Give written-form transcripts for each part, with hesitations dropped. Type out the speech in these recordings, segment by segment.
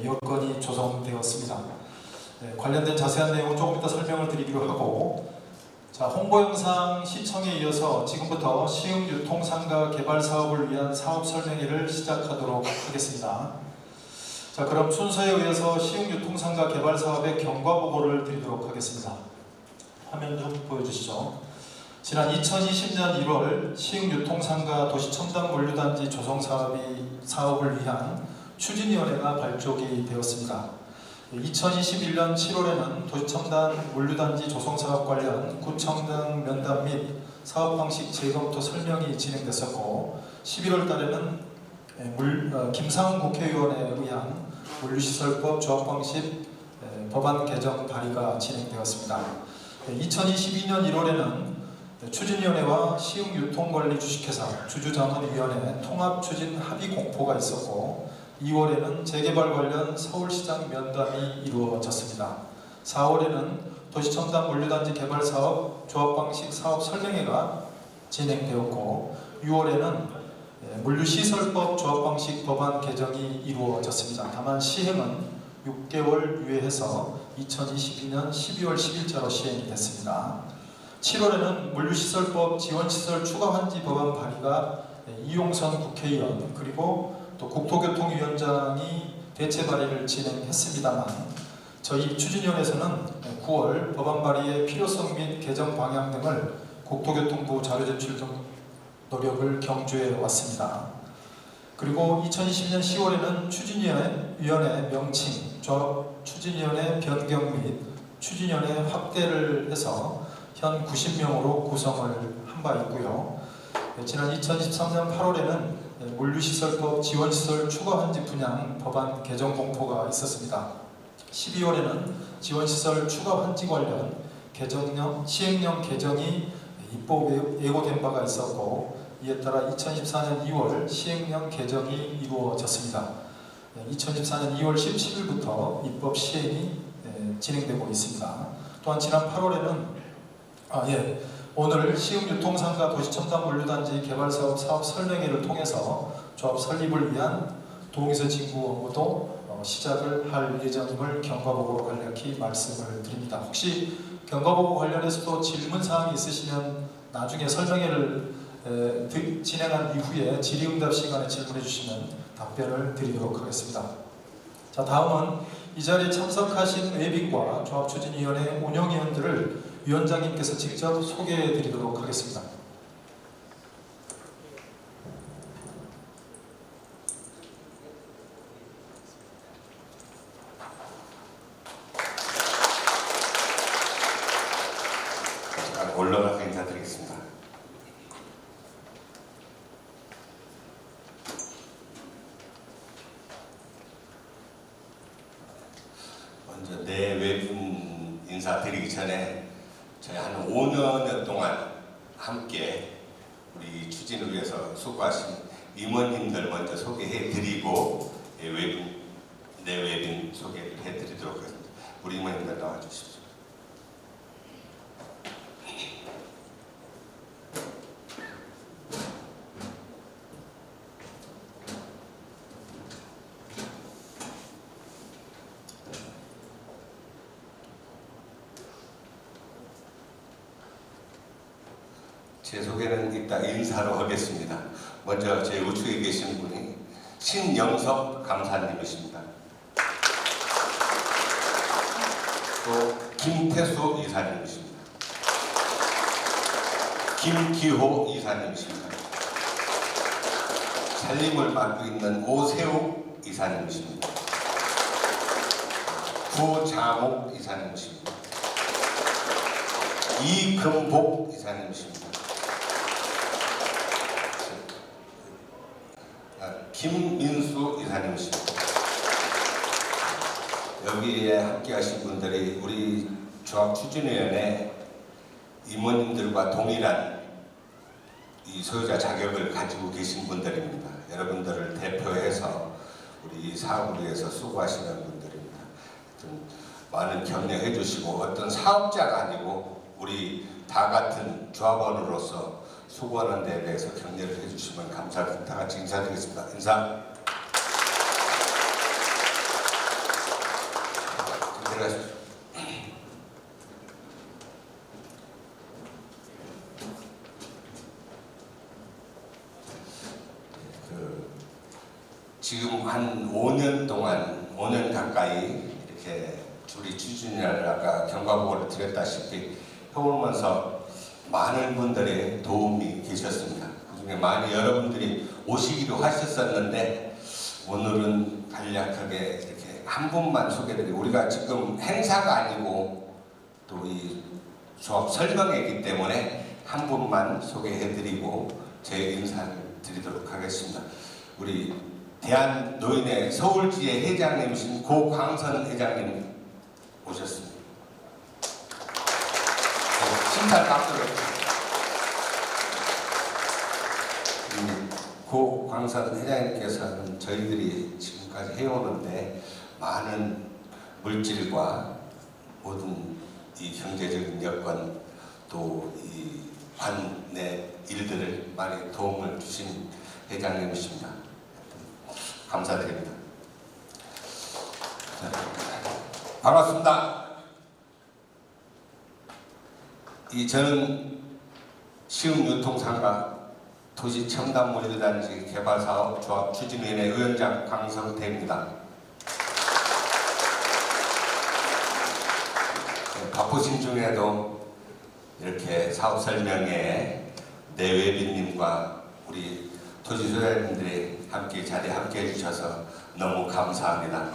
여건이 조성되었습니다. 관련된 자세한 내용은 조금 이따 설명을 드리기로 하고, 자, 홍보 영상 시청에 이어서 지금부터 시흥유통상가 개발 사업을 위한 사업 설명회를 시작하도록 하겠습니다. 자, 그럼 순서에 의해서 시흥유통상가 개발 사업의 경과 보고를 드리도록 하겠습니다. 화면 좀 보여주시죠. 지난 2020년 1월 시흥유통상가 도시첨단 물류단지 조성 사업을 위한 추진위원회가 발족이 되었습니다. 2021년 7월에는 도시첨단 물류단지 조성사업 관련 구청 등 면담 및 사업방식 재검토 설명이 진행됐었고, 11월 달에는 김상훈 국회의원에 의한 물류시설법 조합방식 법안 개정 발의가 진행되었습니다. 2022년 1월에는 추진위원회와 시흥유통관리 주식회사 주주자문위원회 통합추진 합의 공포가 있었고, 2월에는 재개발 관련 서울시장 면담이 이루어졌습니다. 4월에는 도시첨단 물류단지 개발사업 조합방식 사업 설명회가 진행되었고, 6월에는 물류시설법 조합방식 법안 개정이 이루어졌습니다. 다만 시행은 6개월 유예해서 2022년 12월 10일자로 시행이 됐습니다. 7월에는 물류시설법 지원시설 추가환지 법안 발의가 이용선 국회의원 그리고 또 국토교통위원장이 대체 발의를 진행했습니다만, 저희 추진위원회에서는 9월 법안 발의의 필요성 및 개정 방향 등을 국토교통부 자료 제출 등 노력을 경주해 왔습니다. 그리고 2020년 10월에는 추진위원회 명칭, 추진위원회 변경 및 추진위원회 확대를 해서 현 90명으로 구성을 한 바 있고요. 지난 2023년 8월에는 물류시설법 지원시설 추가환지 분양 법안 개정 공포가 있었습니다. 12월에는 지원시설 추가환지 관련 시행령 개정이 입법 예고된 바가 있었고, 이에 따라 2014년 2월 시행령 개정이 이루어졌습니다. 2014년 2월 17일부터 입법 시행이 진행되고 있습니다. 또한 지난 8월에는 오늘 시흥유통상가 도시첨단 물류단지 개발사업 사업 설명회를 통해서 조합 설립을 위한 동의서 진구 업무도 시작을 할 예정임을 경과보고 간략히 말씀을 드립니다. 혹시 경과보고 관련해서도 질문사항이 있으시면 나중에 설명회를 진행한 이후에 질의응답 시간에 질문해 주시면 답변을 드리도록 하겠습니다. 자, 다음은 이 자리에 참석하신 외빈과 조합추진위원회 운영위원들을 위원장님께서 직접 소개해 드리도록 하겠습니다. 올라가서 인사드리겠습니다. 먼저 내외분 인사드리기 전에 저희 한 5년 동안 함께 우리 추진을 위해서 수고하신 임원님들 먼저 소개해드리고 내외분 소개를 해드리도록 하겠습니다. 우리 임원님들 나와주십시오. 제 소개는 이따 인사로 하겠습니다. 먼저 제 우측에 계신 분이 신영섭 감사님이십니다. 또 김태수 이사님이십니다. 김기호 이사님이십니다. 살림을 맡고 있는 오세욱 이사님이십니다. 구장옥 이사님이십니다. 이금복 이사님이십니다. 김민수 이사님이십니다. 여기에 함께 하신 분들이 우리 조합추진위원회 임원님들과 동일한 이 소유자 자격을 가지고 계신 분들입니다. 여러분들을 대표해서 우리 사업을 위해서 수고하시는 분들입니다. 많은 격려해 주시고 어떤 사업자가 아니고 우리 다 같은 조합원으로서 수고하는 데 대해서 격려를 해주시면 감사드립니다. 다 같이 인사드리겠습니다. 인사. 들어가십시오. 지금 한 5년 동안, 5년 가까이 이렇게 우리 추진위를 아까 경과보고를 드렸다시피 해오면서 많은 분들의 도움이 계셨습니다. 그중에 많이 여러분들이 오시기도 하셨었는데 오늘은 간략하게 이렇게 한 분만 소개드리고, 우리가 지금 행사가 아니고 또 이 수업 설명회이기 때문에 한 분만 소개해드리고 제 인사를 드리도록 하겠습니다. 우리 대한노인회 서울지회 회장님이신 고광선 회장님 오셨습니다. 심사를 박수로 고광선 회장님께서는 저희들이 지금까지 해오는데 많은 물질과 모든 이 경제적인 여건 또 이 관내 일들을 많이 도움을 주신 회장님이십니다. 감사드립니다. 반갑습니다. 저는 시흥유통상가 도시첨단몰드단지 개발사업 조합 추진위원회 위원장 강성태입니다. 바쁘신 중에도 이렇게 사업 설명회에 내외빈님과 우리 토지 소유자님들이 함께 자리에 함께 해주셔서 너무 감사합니다.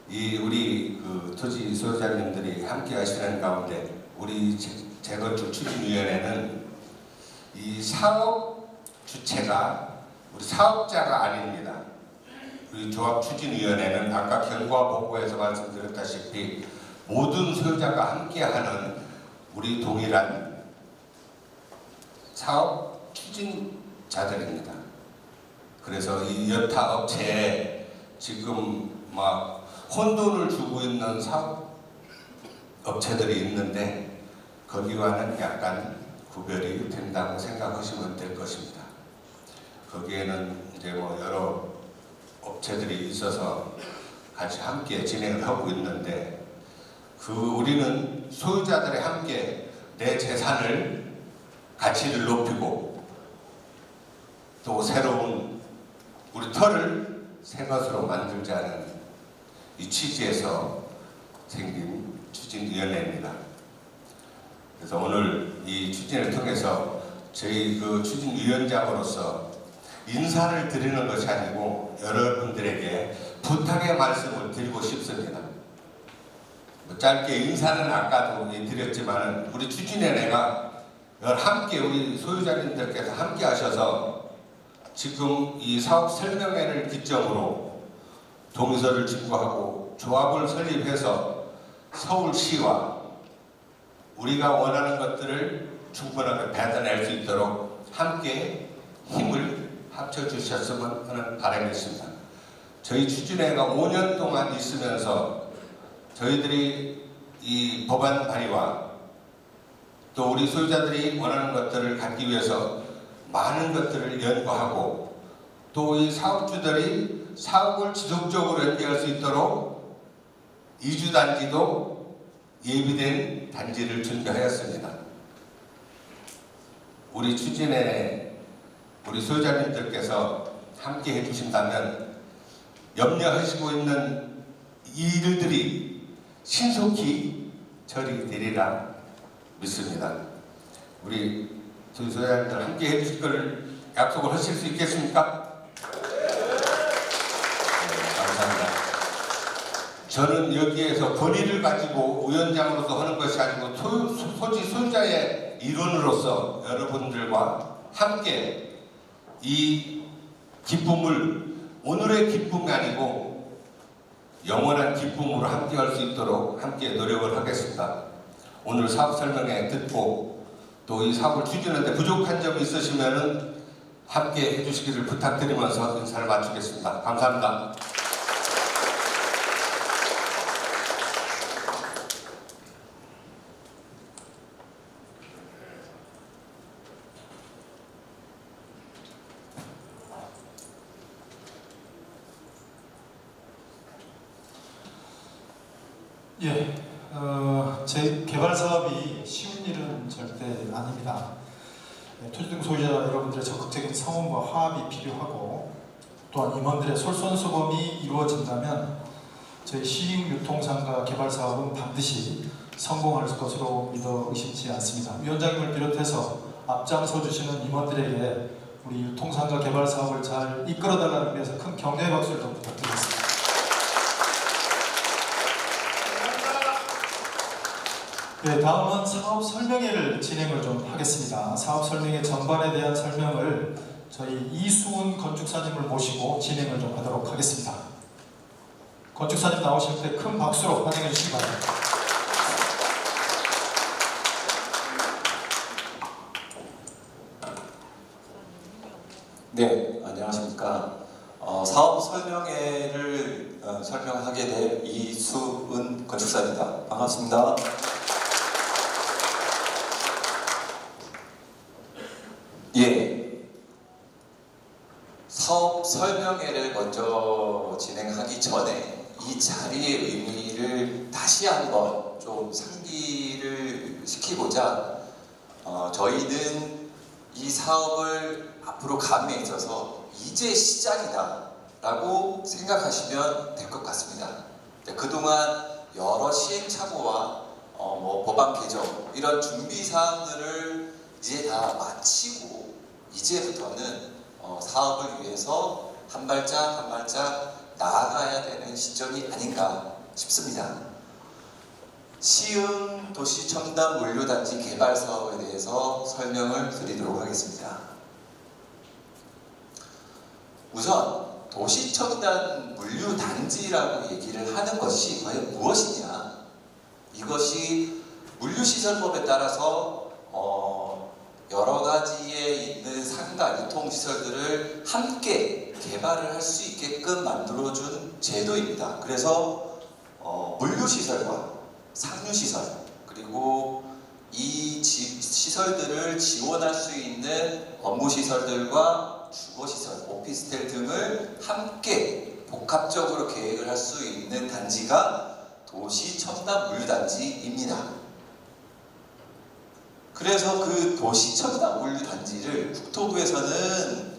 우리 토지 소유자님들이 함께 하시는 가운데 우리 재건축 추진위원회는 이 사업 주체가 우리 사업자가 아닙니다. 우리 조합 추진위원회는 아까 경과 보고에서 말씀드렸다시피 모든 소유자가 함께하는 우리 동일한 사업 추진자들입니다. 그래서 이 여타 업체에 지금 막 혼돈을 주고 있는 사업 업체들이 있는데 거기와는 약간 구별이 된다고 생각하시면 될 것입니다. 거기에는 이제 뭐 여러 업체들이 있어서 같이 함께 진행을 하고 있는데 우리는 소유자들이 함께 내 재산을 가치를 높이고 또 새로운 우리 터를 새 것으로 만들자는 이 취지에서 생긴 추진위원회입니다. 그래서 오늘 이 추진을 통해서 저희 추진위원장으로서 인사를 드리는 것이 아니고 여러분들에게 부탁의 말씀을 드리고 싶습니다. 짧게 인사는 아까도 드렸지만 우리 추진위원회가 함께 우리 소유자님들께서 함께 하셔서 지금 이 사업 설명회를 기점으로 동의서를 집고하고 조합을 설립해서 서울시와 우리가 원하는 것들을 충분하게 배달할 수 있도록 함께 힘을 합쳐주셨으면 하는 바람이 있습니다. 저희 추진회가 5년 동안 있으면서 저희들이 이 법안 발의와 또 우리 소유자들이 원하는 것들을 갖기 위해서 많은 것들을 연구하고 또 이 사업주들이 사업을 지속적으로 연계할 수 있도록 이주단지도 예비된 단지를 준비하였습니다. 우리 추진회 우리 소유자님들께서 함께 해주신다면 염려하시고 있는 이 일들이 신속히 처리되리라 믿습니다. 우리 소유자님들 함께 해주실 것을 약속을 하실 수 있겠습니까? 감사합니다. 저는 여기에서 권위를 가지고 위원장으로서 하는 것이 아니고 토지 소유자의 일원으로서 여러분들과 함께 이 기쁨을 오늘의 기쁨이 아니고 영원한 기쁨으로 함께 할 수 있도록 함께 노력을 하겠습니다. 오늘 사업 설명회 듣고 또 이 사업을 추진하는데 부족한 점이 있으시면 함께 해주시기를 부탁드리면서 인사를 마치겠습니다. 감사합니다. 예, 제 개발 사업이 쉬운 일은 절대 아닙니다. 토지등 소유자 여러분들의 적극적인 성원과 화합이 필요하고 또한 임원들의 솔선수범이 이루어진다면 저희 시흥유통상가 개발 사업은 반드시 성공할 것으로 믿어 의심치 않습니다. 위원장님을 비롯해서 앞장서 주시는 임원들에게 우리 유통상가 개발 사업을 잘 이끌어달라는 의미에서 큰 격려의 박수를 좀 부탁드리겠습니다. 네, 다음은 사업 설명회를 진행을 좀 하겠습니다. 사업 설명회 전반에 대한 설명을 저희 이수은 건축사님을 모시고 진행을 좀 하도록 하겠습니다. 건축사님 나오실 때 큰 박수로 환영해 주시기 바랍니다. 네, 안녕하십니까. 사업 설명회를 설명하게 될 이수은 건축사입니다. 반갑습니다. 예, 사업 설명회를 먼저 진행하기 전에 이 자리의 의미를 다시 한번 좀 상기를 시키고자 저희는 이 사업을 앞으로 감에 있어서 이제 시작이다 라고 생각하시면 될 것 같습니다. 그동안 여러 시행착오와 법안 개정 이런 준비 사항들을 이제 다 마치고 이제부터는 사업을 위해서 한 발짝 한 발짝 나아가야 되는 시점이 아닌가 싶습니다. 시흥 도시첨단 물류단지 개발 사업에 대해서 설명을 드리도록 하겠습니다. 우선 도시첨단 물류단지라고 얘기를 하는 것이 과연 무엇이냐? 이것이 물류시설법에 따라서 여러 가지에 있는 상가 유통시설들을 함께 개발을 할 수 있게끔 만들어준 제도입니다. 그래서 물류시설과 상류시설 그리고 이 시설들을 지원할 수 있는 업무시설들과 주거시설, 오피스텔 등을 함께 복합적으로 계획을 할 수 있는 단지가 도시첨단 물류단지입니다. 그래서 그 도시첨단 물류단지를 국토부에서는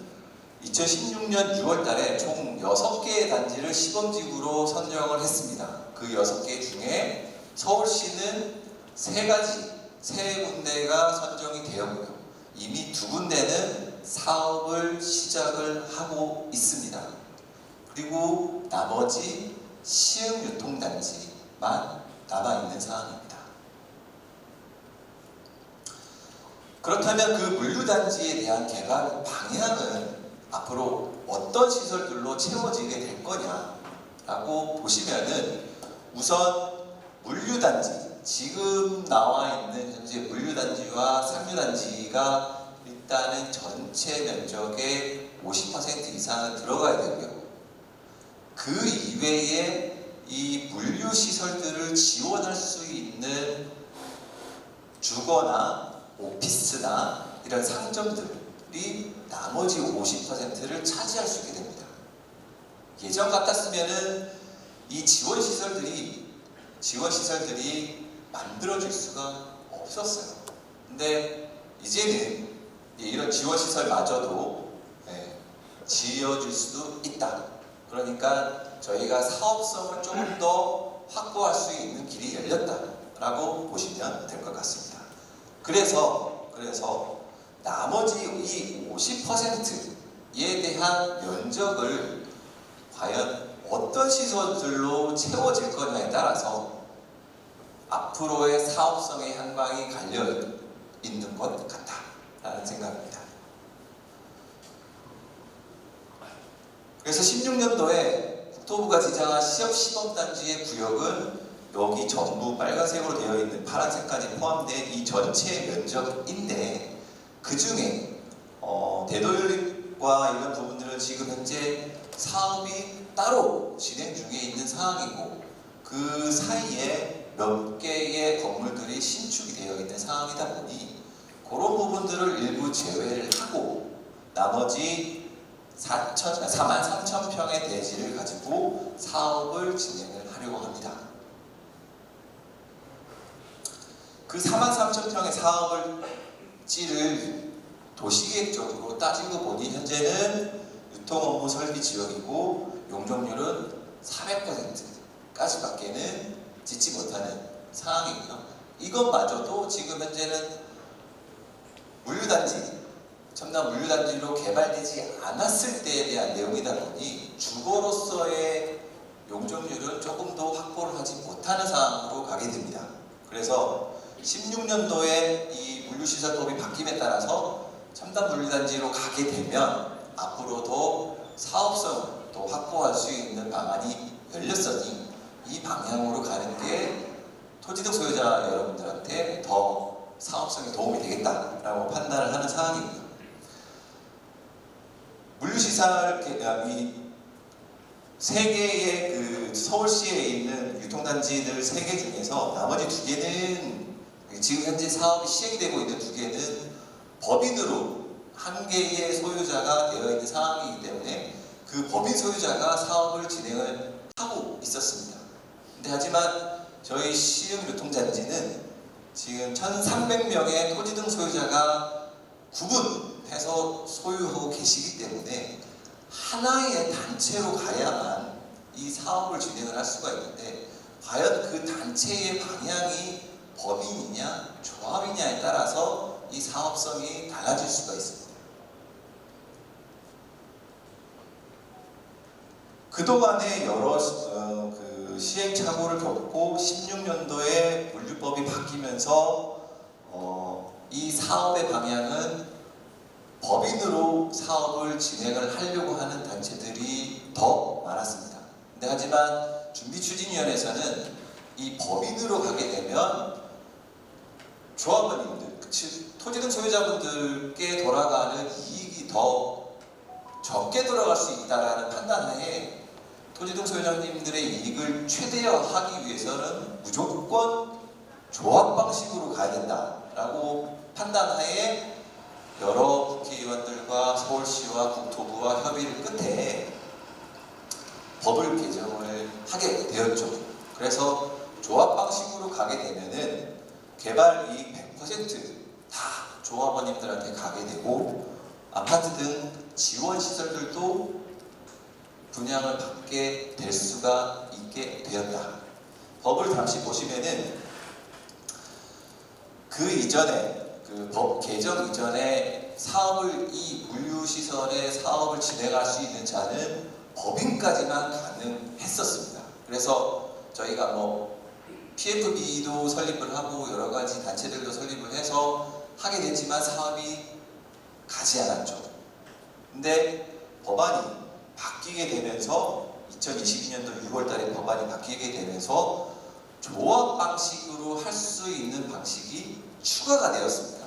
2016년 6월달에 총 6개의 단지를 시범지구로 선정을 했습니다. 그 6개 중에 서울시는 3군데가 선정이 되었고요. 이미 2군데는 사업을 시작을 하고 있습니다. 그리고 나머지 시흥유통단지만 남아있는 상황입니다. 그렇다면 그 물류단지에 대한 개발 방향은 앞으로 어떤 시설들로 채워지게 될 거냐라고 보시면은 우선 물류단지, 지금 나와 있는 현재 물류단지와 상류단지가 일단은 전체 면적의 50% 이상은 들어가야 되고요. 그 이외에 이 물류시설들을 지원할 수 있는 주거나 오피스나 이런 상점들이 나머지 50%를 차지할 수 있게 됩니다. 예전 같았으면은 이 지원시설들이 만들어질 수가 없었어요. 근데 이제는 이런 지원시설마저도 지어줄 수도 있다. 그러니까 저희가 사업성을 조금 더 확보할 수 있는 길이 열렸다라고 보시면 될 것 같습니다. 그래서 나머지 이 50%에 대한 면적을 과연 어떤 시설들로 채워질 거냐에 따라서 앞으로의 사업성의 향방이 갈려 있는 것 같다라는 생각입니다. 그래서 16년도에 국토부가 지정한 시범단지의 구역은 여기 전부 빨간색으로 되어 있는 파란색까지 포함된 이 전체 면적인데 그 중에 대도연립과 이런 부분들은 지금 현재 사업이 따로 진행 중에 있는 상황이고 그 사이에 몇 개의 건물들이 신축이 되어 있는 상황이다 보니 그런 부분들을 일부 제외를 하고 나머지 43,000평의 대지를 가지고 사업을 진행을 하려고 합니다. 그 43,000평의 사업을지를 도시계획적으로 따지고 보니 현재는 유통업무 설비 지역이고 용적률은 400%까지밖에는 짓지 못하는 상황이고요. 이것마저도 지금 현재는 물류단지, 첨단 물류단지로 개발되지 않았을 때에 대한 내용이다 보니 주거로서의 용적률은 조금 더 확보를 하지 못하는 상황으로 가게 됩니다. 그래서 16년도에 이 물류시설법이 바뀜에 따라서 첨단 물류단지로 가게 되면 앞으로도 사업성을 또 확보할 수 있는 방안이 열렸으니 이 방향으로 가는 게 토지등 소유자 여러분들한테 더 사업성에 도움이 되겠다라고 판단을 하는 상황입니다. 물류시설 이 세 개의 그 서울시에 있는 유통단지들 3개 중에서 나머지 2개는 지금 현재 사업이 시행이 되고 있는 2개는 법인으로 한 개의 소유자가 되어 있는 상황이기 때문에 그 법인 소유자가 사업을 진행을 하고 있었습니다. 근데 하지만 저희 시흥 유통단지는 지금 1,300명의 토지등 소유자가 구분해서 소유하고 계시기 때문에 하나의 단체로 가야만 이 사업을 진행을 할 수가 있는데 과연 그 단체의 방향이 법인이냐 조합이냐에 따라서 이 사업성이 달라질 수가 있습니다. 그동안에 여러 시행착오를 겪고 16년도에 물류법이 바뀌면서 이 사업의 방향은 법인으로 사업을 진행을 하려고 하는 단체들이 더 많았습니다. 근데 하지만 준비추진위원회에서는 이 법인으로 가게 되면 조합원님들, 즉 토지등 소유자분들께 돌아가는 이익이 더 적게 돌아갈 수 있다는 판단하에 토지등 소유자님들의 이익을 최대화하기 위해서는 무조건 조합 방식으로 가야 된다라고 판단하에 여러 국회의원들과 서울시와 국토부와 협의를 끝에 법을 개정을 하게 되었죠. 그래서 조합 방식으로 가게 되면은 개발 이익 100%다 조합원님들한테 가게 되고 아파트 등 지원 시설들도 분양을 받게 될 수가 있게 되었다. 법을 잠시 보시면은 그 이전에 그 법 개정 이전에 이 물류시설의 사업을 진행할 수 있는 자는 법인까지만 가능했었습니다. 그래서 저희가 PFB도 설립을 하고 여러 가지 단체들도 설립을 해서 하게 됐지만 사업이 가지 않았죠. 근데 법안이 바뀌게 되면서 2022년도 6월 달에 법안이 바뀌게 되면서 조합 방식으로 할 수 있는 방식이 추가가 되었습니다.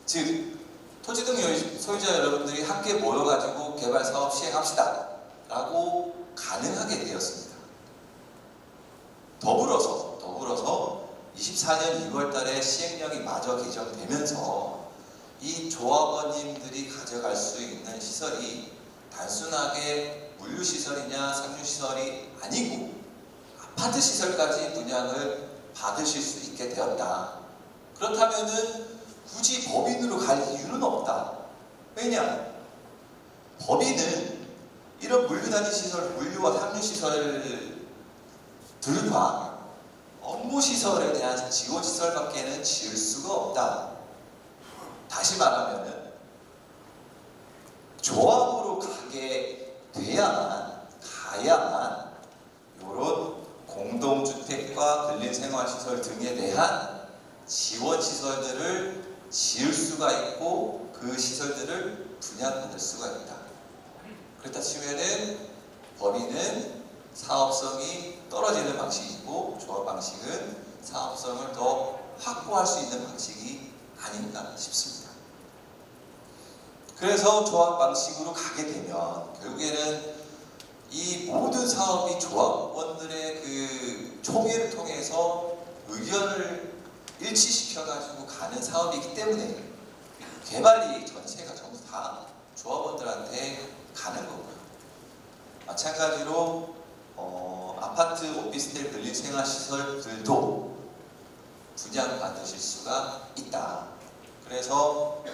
즉 토지등 소유자 여러분들이 함께 모여가지고 개발 사업 시행합시다 라고 가능하게 되었습니다. 더불어서 24년 6월 달에 시행령이 마저 개정되면서 이 조합원님들이 가져갈 수 있는 시설이 단순하게 물류시설이냐 상류시설이 아니고 아파트 시설까지 분양을 받으실 수 있게 되었다. 그렇다면은 굳이 법인으로 갈 이유는 없다. 왜냐? 법인은 이런 물류단지 시설, 물류와 상류시설들과 업무시설에 대한 지원시설밖에는 지을 수가 없다. 다시 말하면은 조합으로 가야만 이런 공동주택과 근린생활시설 등에 대한 지원시설들을 지을 수가 있고 그 시설들을 분양받을 수가 있다. 그렇다 치면은 법인은 사업성이 떨어지는 방식이고 조합 방식은 사업성을 더 확보할 수 있는 방식이 아닌가 싶습니다. 그래서 조합 방식으로 가게 되면 결국에는 이 모든 사업이 조합원들의 그 총회를 통해서 의견을 일치시켜가지고 가는 사업이기 때문에 개발이익 전체가 전부 다 조합원들한테 가는 거고요. 마찬가지로 아파트, 오피스텔, 근린생활시설들도 분양받으실 수가 있다. 그래서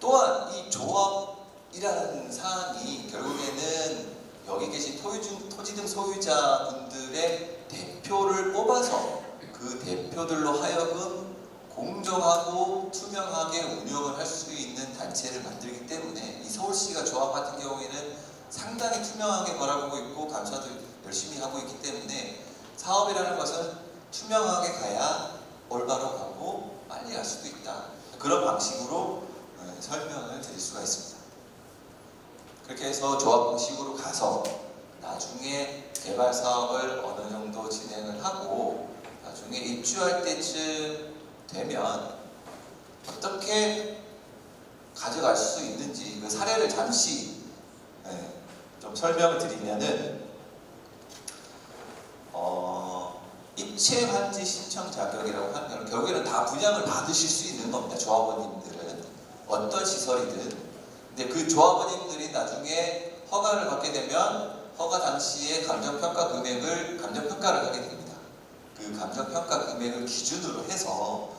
또한 이 조합이라는 사항이 결국에는 여기 계신 토지 등 소유자분들의 대표를 뽑아서 그 대표들로 하여금 공정하고 투명하게 운영을 할 수 있는 단체를 만들기 때문에 이 서울시가 조합 같은 경우에는 상당히 투명하게 바라보고 있고 감사도 열심히 하고 있기 때문에 사업이라는 것은 투명하게 가야 올바로 가고 빨리 갈 수도 있다. 그런 방식으로 설명을 드릴 수가 있습니다. 그렇게 해서 조합 방식으로 가서 나중에 개발 사업을 어느 정도 진행을 하고 나중에 입주할 때쯤 되면 어떻게 가져갈 수 있는지 그 사례를 잠시 좀 설명을 드리면은 입체 환지 신청 자격이라고 하면 결국에는 다 분양을 받으실 수 있는 겁니다. 조합원님들은 어떤 시설이든. 근데 그 조합원님들이 나중에 허가를 받게 되면 허가 당시에 감정평가 금액을 감정평가를 하게 됩니다. 그 감정평가 금액을 기준으로 해서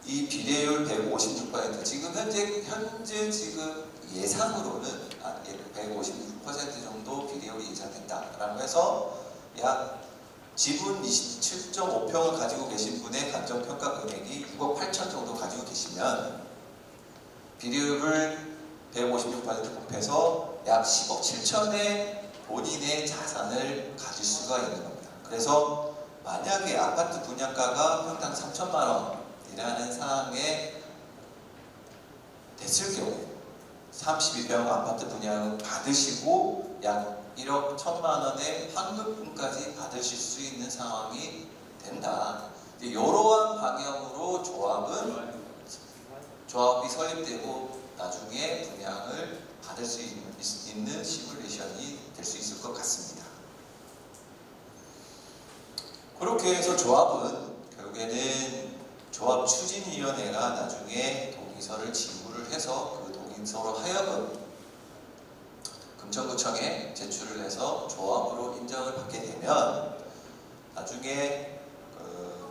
이 비례율 156% 지금 현재 지금 예상으로는 156% 정도 비례율이 예상된다라고 해서 약 지분 27.5평을 가지고 계신 분의 감정평가 금액이 6억 8천 정도 가지고 계시면 비례율을 156% 곱해서 약 10억 7천의 본인의 자산을 가질 수가 있는 겁니다. 그래서 만약에 아파트 분양가가 평당 3천만 원이라는 사항에 됐을 경우에 32평 아파트 분양 받으시고 약 1억 1천만 원의 환급금까지 받으실 수 있는 상황이 된다. 이러한 방향으로 조합이 설립되고 나중에 분양을 받을 수 있는 시뮬레이션이 될 수 있을 것 같습니다. 그렇게 해서 조합은 결국에는 조합추진위원회가 나중에 동의서를 지구를 해서 그 동의서로 하여금 금천구청에 제출을 해서 조합으로 인정을 받게 되면 나중에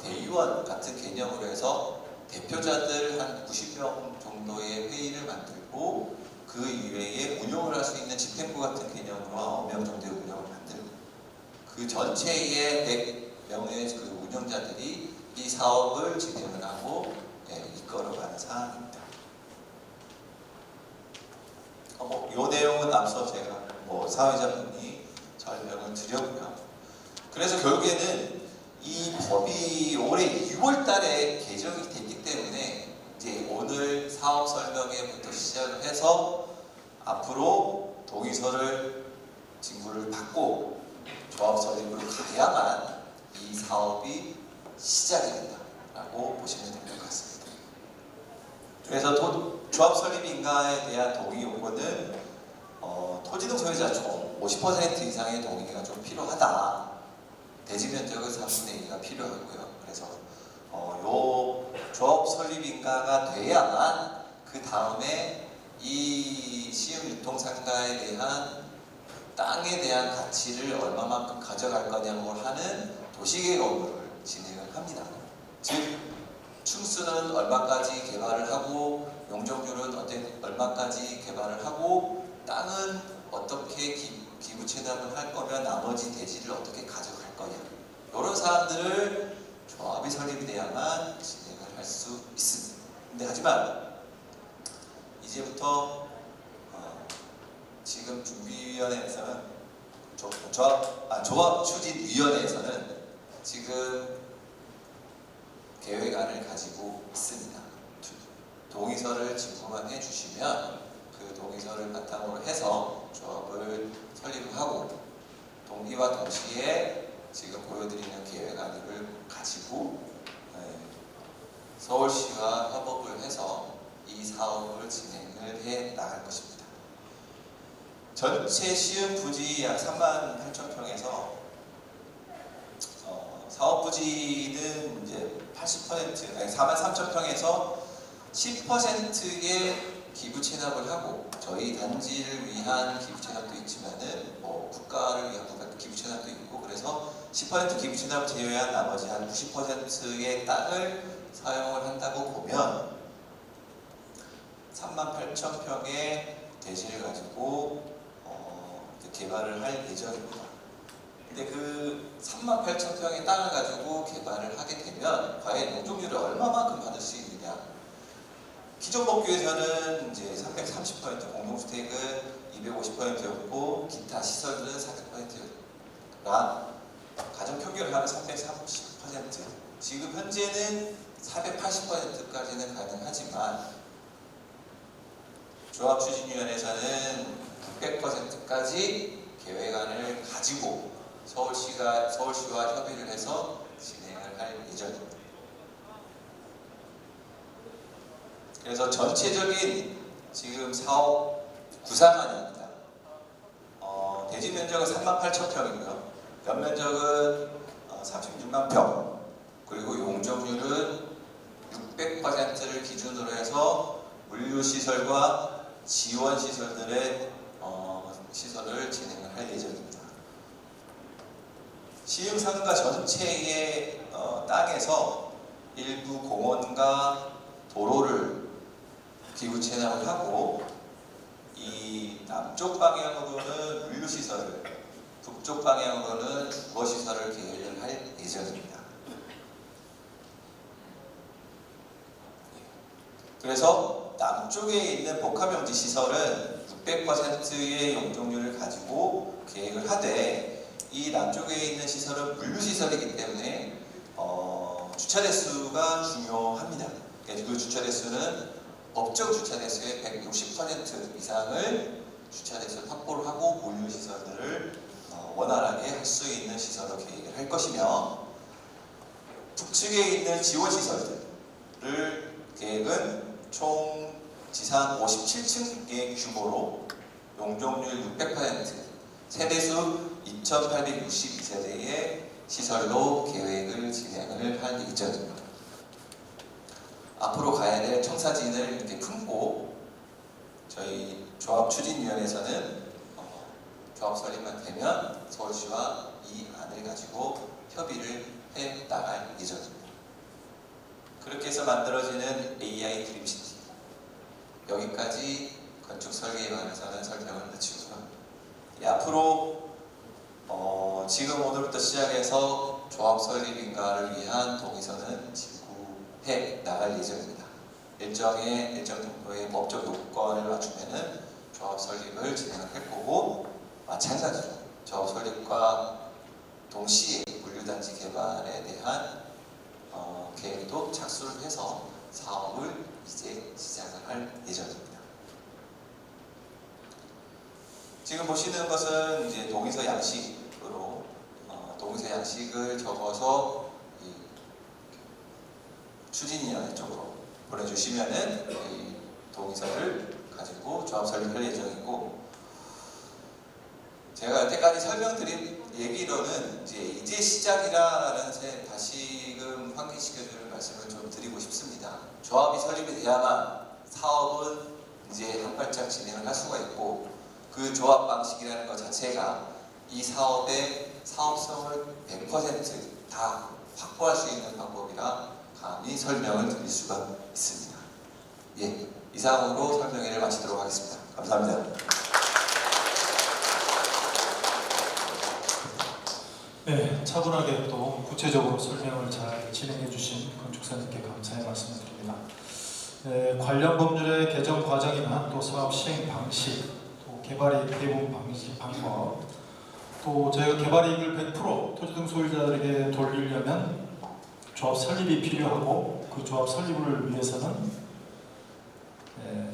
대의원 같은 개념으로 해서 대표자들 한 90명 정도의 회의를 만들고 그 이외에 운영을 할 수 있는 집행부 같은 개념으로 9명 정도의 운영을 만들고 그 전체의 100명의 그 운영자들이 이 사업을 진행을 하고 이끌어가는 사항입니다. 이 내용은 앞서 제가 사회자분이 설명을 드렸고요. 그래서 결국에는 이 법이 올해 6월 달에 개정이 됐기 때문에 이제 오늘 사업 설명회부터 시작을 해서 앞으로 동의서를 진구를 받고 조합 설립으로 가야만 이 사업이 시작이 된다라고 보시면 될 것 같습니다. 그래서 조합 설립 인가에 대한 동의 요건은 토지 등 소유자 총 50% 이상의 동의가 좀 필요하다. 대지 면적의 3분의 2가 필요하고요. 그래서 요 조합 설립 인가가 돼야만 그 다음에 이 시흥 유통상가에 대한 땅에 대한 가치를 얼마만큼 가져갈 거냐고 하는 도시계획 업무를 진행을 합니다. 즉 층수는 얼마까지 개발을 하고 용적률은 얼마까지 개발을 하고 땅은 어떻게 기부 체납을 할 거면 나머지 대지를 어떻게 가져갈 거냐 이런 사항들을 조합이 설립돼야만 진행을 할 수 있습니다. 근데 하지만 이제부터 지금 준비위원회에서는 조합추진위원회에서는 지금 계획안을 가지고 있습니다. 동의서를 진구만 해주시면 그 동의서를 바탕으로 해서 조합을 설립하고 동의와 동시에 지금 보여드리는 계획안을 가지고 서울시와 협업을 해서 이 사업을 진행을 해 나갈 것입니다. 전체 시흥 부지 약 38,000평에서 사업 부지는 이제 80% 아니 43,000평에서 10%의 기부 체납을 하고 저희 단지를 위한 기부 체납도 있지만은 국가를 위한 기부 체납도 있고 그래서 10% 기부 채납을 제외한 나머지 한 90%의 땅을 사용을 한다고 보면 38,000평의 대지를 가지고 개발을 할 예정입니다. 근데 그 38,000평의 땅을 가지고 개발을 하게 되면 과연 용적률을 얼마만큼 받을 수 있느냐? 기존 법규에서는 이제 330% 공동주택은 250%였고 기타 시설은 400%라 가정 평균을 하면 330%, 지금 현재는 480%까지는 가능하지만 조합추진위원회에서는 600%까지 계획안을 가지고 서울시와 협의를 해서 진행을 할 예정입니다. 그래서 전체적인 지금 사업 구상안입니다. 대지 면적은 38,000평이고요. 연면적은 36만 평, 그리고 용적률은 600%를 기준으로 해서 물류시설과 지원시설들의 시설을 진행을 할 예정입니다. 시흥상가 전체의 땅에서 일부 공원과 도로를 기부 채납을 하고 이 남쪽 방향으로는 물류시설을, 북쪽 방향으로는 주거시설을 계획을 할 예정입니다. 그래서 남쪽에 있는 복합용지 시설은 600%의 용적률을 가지고 계획을 하되 이 남쪽에 있는 시설은 물류시설이기 때문에 주차 대수가 중요합니다. 그 주차 대수는 법정 주차 대수의 160% 이상을 주차 대수를 확보를 하고 물류시설들을 원활하게 할 수 있는 시설로 계획을 할 것이며, 북측에 있는 지원시설들을 계획은 총 지상 57층의 규모로 용적률 600%, 세대수 2,862세대의 시설로 계획을 진행을 할 예정입니다. 앞으로 가야 될 청사진을 이렇게 품고 저희 조합추진위원회에서는 조합 설립만 되면 서울시와 이 안을 가지고 협의를 해 나갈 예정입니다. 그렇게 해서 만들어지는 AI 드림시티, 여기까지 건축 설계에 관해서는 설명을 마치고요. 앞으로 지금 오늘부터 시작해서 조합 설립인가를 위한 동의서는 지구해 나갈 예정입니다. 일정 정도의 법적 요건을 맞추면은 조합 설립을 진행을 할 거고, 마찬가지로 조합 설립과 동시에 물류단지 개발에 대한 계획도 착수를 해서 사업을 이제 시작을 할 예정입니다. 지금 보시는 것은 이제 동의서 양식으로 동의서 양식을 적어서 이 추진위원회 쪽으로 보내주시면은 이 동의서를 가지고 조합 설립할 예정이고, 제가 여태까지 설명드린 얘기로는 이제 시작이라는 다시금 환기시켜주는 말씀을 좀 드리고 싶습니다. 조합이 설립이 돼야만 사업은 이제 한 발짝 진행을 할 수가 있고, 그 조합 방식이라는 것 자체가 이 사업의 사업성을 100% 다 확보할 수 있는 방법이라 감히 설명을 드릴 수가 있습니다. 예, 이상으로 설명회를 마치도록 하겠습니다. 감사합니다. 네, 차분하게 또 구체적으로 설명을 잘 진행해 주신 건축사님께 감사의 말씀을 드립니다. 관련 법률의 개정 과정이나 또 사업 시행 방식, 또 개발의 대부분 방법, 또 저희가 개발 이익을 100% 토지 등 소유자들에게 돌리려면 조합 설립이 필요하고, 그 조합 설립을 위해서는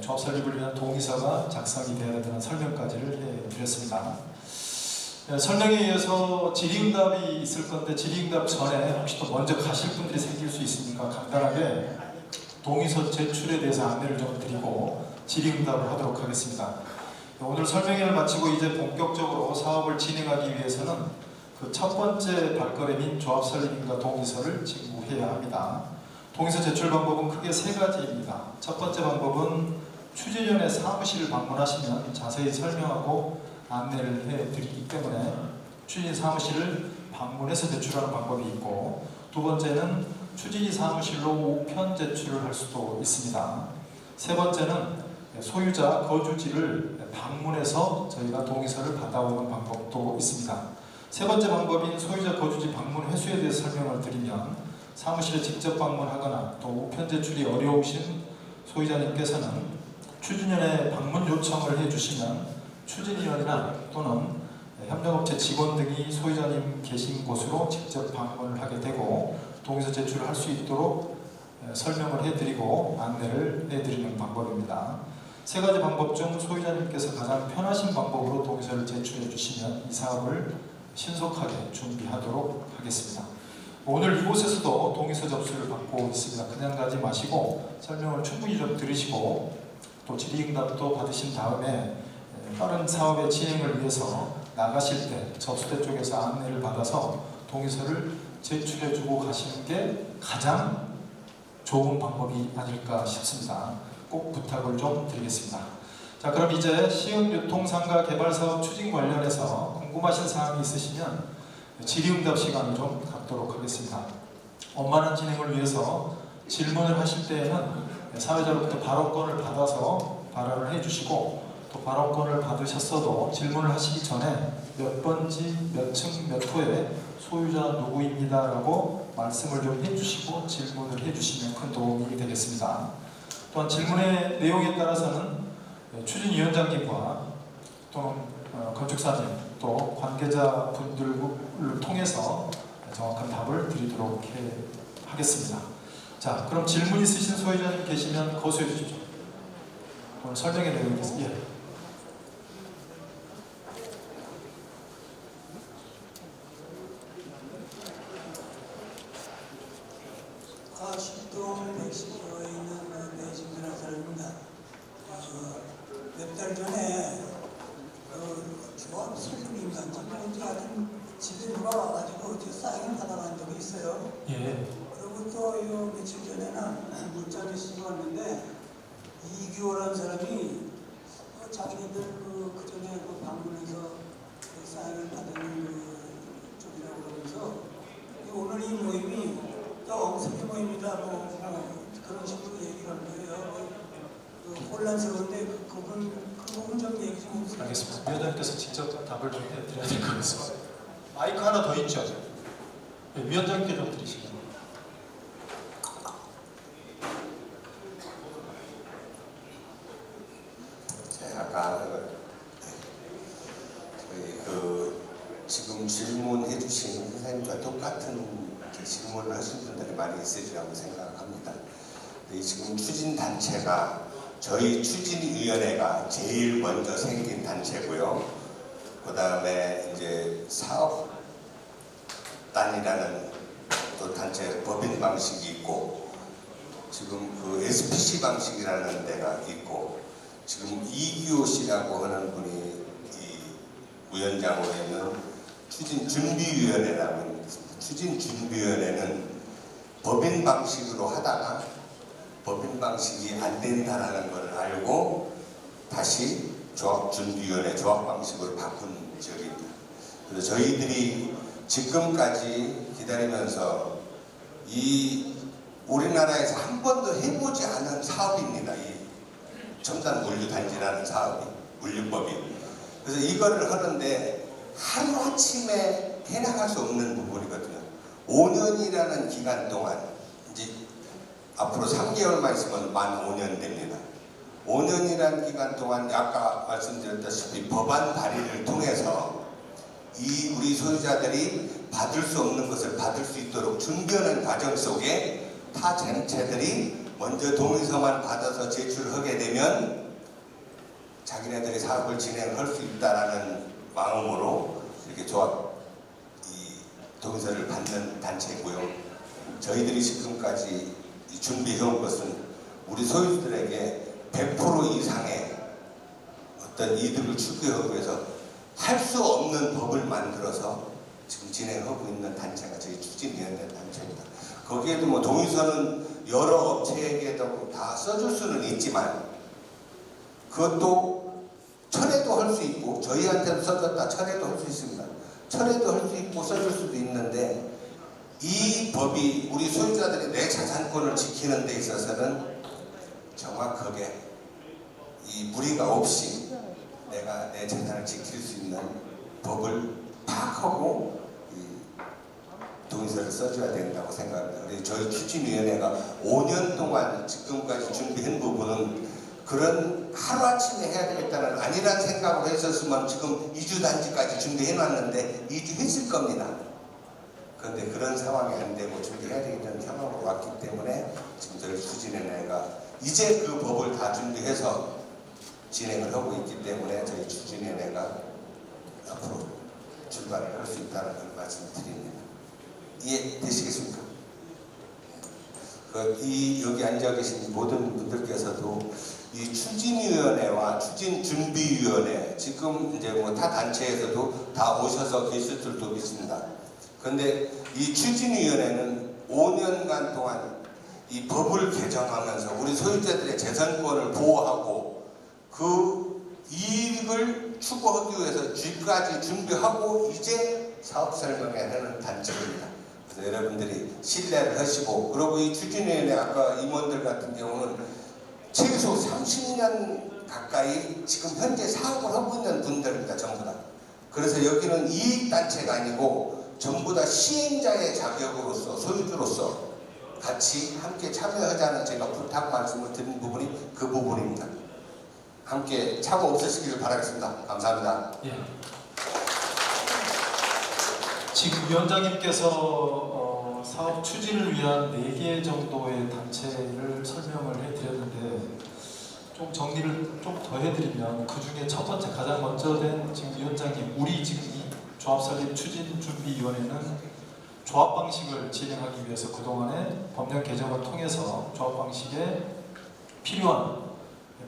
조합 설립을 위한 동의서가 작성이 되어야 된다는 설명까지를 해드렸습니다. 설명에 의해서 질의응답이 있을 건데, 질의응답 전에 혹시 또 먼저 가실 분들이 생길 수 있으니까 간단하게 동의서 제출에 대해서 안내를 좀 드리고 질의응답을 하도록 하겠습니다. 오늘 설명회를 마치고 이제 본격적으로 사업을 진행하기 위해서는 그 첫 번째 발걸음인 조합 설립인가 동의서를 직무해야 합니다. 동의서 제출 방법은 크게 세 가지입니다. 첫 번째 방법은 추진위원회 사무실을 방문하시면 자세히 설명하고 안내를 해드리기 때문에 추진 사무실을 방문해서 제출하는 방법이 있고, 두 번째는 추진위 사무실로 우편 제출을 할 수도 있습니다. 세 번째는 소유자 거주지를 방문해서 저희가 동의서를 받아오는 방법도 있습니다. 세 번째 방법인 소유자 거주지 방문 횟수에 대해서 설명을 드리면, 사무실에 직접 방문하거나 또 우편 제출이 어려우신 소유자님께서는 추진위원회에 방문 요청을 해주시면 추진위원이나 또는 협력업체 직원 등이 소유자님 계신 곳으로 직접 방문을 하게 되고 동의서 제출을 할 수 있도록 설명을 해드리고 안내를 해드리는 방법입니다. 세 가지 방법 중 소유자님께서 가장 편하신 방법으로 동의서를 제출해 주시면 이 사업을 신속하게 준비하도록 하겠습니다. 오늘 이곳에서도 동의서 접수를 받고 있습니다. 그냥 가지 마시고 설명을 충분히 좀 들으시고 또 질의응답도 받으신 다음에 빠른 사업의 진행을 위해서 나가실 때 접수대 쪽에서 안내를 받아서 동의서를 제출해주고 가시는 게 가장 좋은 방법이 아닐까 싶습니다. 꼭 부탁을 좀 드리겠습니다. 자, 그럼 이제 시흥유통상가 개발사업 추진 관련해서 궁금하신 사항이 있으시면 질의응답 시간을 좀 갖도록 하겠습니다. 원만한 진행을 위해서 질문을 하실 때에는 사회자로부터 발언권을 받아서 발언을 해주시고 또 발언권을 받으셨어도 질문을 하시기 전에 몇 번지 몇 층 몇 호에 소유자 누구입니다 라고 말씀을 좀 해주시고 질문을 해주시면 큰 도움이 되겠습니다. 또한 질문의 내용에 따라서는 추진위원장님과 또는 건축사님 또 관계자분들을 통해서 정확한 답을 드리도록 하겠습니다. 자, 그럼 질문 있으신 소유자님 계시면 거수해 주십시오. 오늘 설명의 내용이 있습니다. 예. 신동 110호에 있는 내집이라는 사람입니다. 몇 달 전에 조합 설립인가 뭔지 하여튼 집에 누가 와가지고 어디 사인을 받아간 적이 있어요. 예. 그리고 또 며칠 전에는 문자 메시지가 왔는데 이규호라는 사람이 자기네들 그 전에 방문해서 사인을 받은 쪽이라고 그러면서 오늘 이 모임이 또 엉성의 모임이다 그런 식으로 얘기를 하는 거예요. 혼란스러운데 그 부분 좀 얘기 좀 해주세요. 알겠습니다. 위원장님께서 직접 답을 좀 해드려야 될 것 같습니다. 마이크 하나 더 있죠? 네, 위원장님께 좀 드리시면. 아까 저희 지금 질문해 주신 선생님과 똑같은 질문을 하신 분들이 많이 있으리라고 생각합니다. 지금 추진 단체가 저희 추진위원회가 제일 먼저 생긴 단체고요. 그 다음에 이제 사업단이라는 또 단체 법인 방식이 있고 지금 그 SPC 방식이라는 데가 있고 지금 이규호 씨라고 하는 분이 이 위원장으로 있는 추진준비위원회라고 있습니다. 추진준비위원회는 법인 방식으로 하다가 법인 방식이 안 된다라는 걸 알고 다시 조합준비위원회 조합 방식으로 바꾼 지역입니다. 그래서 저희들이 지금까지 기다리면서 이 우리나라에서 한 번도 해보지 않은 사업입니다. 이 첨단 물류단지라는 사업이, 물류법이. 그래서 이거를 하는데 하루아침에 해나갈 수 없는 부분이거든요. 5년이라는 기간 동안, 이제 앞으로 3개월만 있으면 만 5년 됩니다. 5년이라는 기간 동안 아까 말씀드렸다시피 법안 발의를 통해서 이 우리 소유자들이 받을 수 없는 것을 받을 수 있도록 준비하는 과정 속에 타 단체들이 먼저 동의서만 받아서 제출하게 되면 자기네들이 사업을 진행할 수 있다라는 마음으로 이렇게 조합 동의서를 받는 단체고요. 저희들이 지금까지 준비해온 것은 우리 소유주들에게 100% 이상의 어떤 이득을 추구하기 위해서 할 수 없는 법을 만들어서 지금 진행하고 있는 단체가 저희 추진위원회 단체입니다. 거기에도 뭐 동의서는 여러 업체에게도 다 써줄 수는 있지만 그것도 철회도 할 수 있고 저희한테도 써줬다 철회도 할 수 있습니다. 철회도 할 수 있고 써줄 수도 있는데 이 법이 우리 소유자들이 내 자산권을 지키는 데 있어서는 정확하게 이 무리가 없이 내가 내 재산을 지킬 수 있는 법을 파악하고 동의서를 써줘야 된다고 생각합니다. 그래서 저희 추진위원회가 5년 동안 지금까지 준비한 부분은 그런 하루아침에 해야 되겠다는 아니란 생각으로 했었으면 지금 2주 단지까지 준비해놨는데 2주 했을 겁니다. 그런데 그런 상황이 안 되고 준비해야 되겠다는 상황으로 왔기 때문에 지금 저희 추진위원회가 이제 그 법을 다 준비해서 진행을 하고 있기 때문에 저희 추진위원회가 앞으로 출발을 할 수 있다는 걸 말씀드립니다. 이해되시겠습니까? 여기 앉아 계신 모든 분들께서도 이 추진위원회와 추진준비위원회 지금 이제 뭐 타 단체에서도 다 오셔서 계실 줄도 믿습니다. 그런데 이 추진위원회는 5년간 동안 이 법을 개정하면서 우리 소유자들의 재산권을 보호하고 그 이익을 추구하기 위해서 쥐까지 준비하고 이제 사업 설명회를 하는 단체입니다. 그래서 여러분들이 신뢰를 하시고, 그리고 이 추진위원회 아까 임원들 같은 경우는 최소 30년 가까이 지금 현재 사업을 하고 있는 분들입니다. 전부 다. 그래서 여기는 이익단체가 아니고 전부 다 시행자의 자격으로서 소유주로서 같이 함께 참여하자는 제가 부탁 말씀을 드린 부분이 그 부분입니다. 함께 착오 없으시길 바라겠습니다. 감사합니다. 예. 지금 위원장님께서 사업 추진을 위한 4개 정도의 단체를 설명을 해드렸는데 좀 정리를 좀 더 해드리면 그 중에 첫 번째 가장 먼저 된 지금 위원장님, 우리 지금 이 조합설립 추진준비위원회는 조합 방식을 진행하기 위해서 그동안의 법령 개정을 통해서 조합 방식에 필요한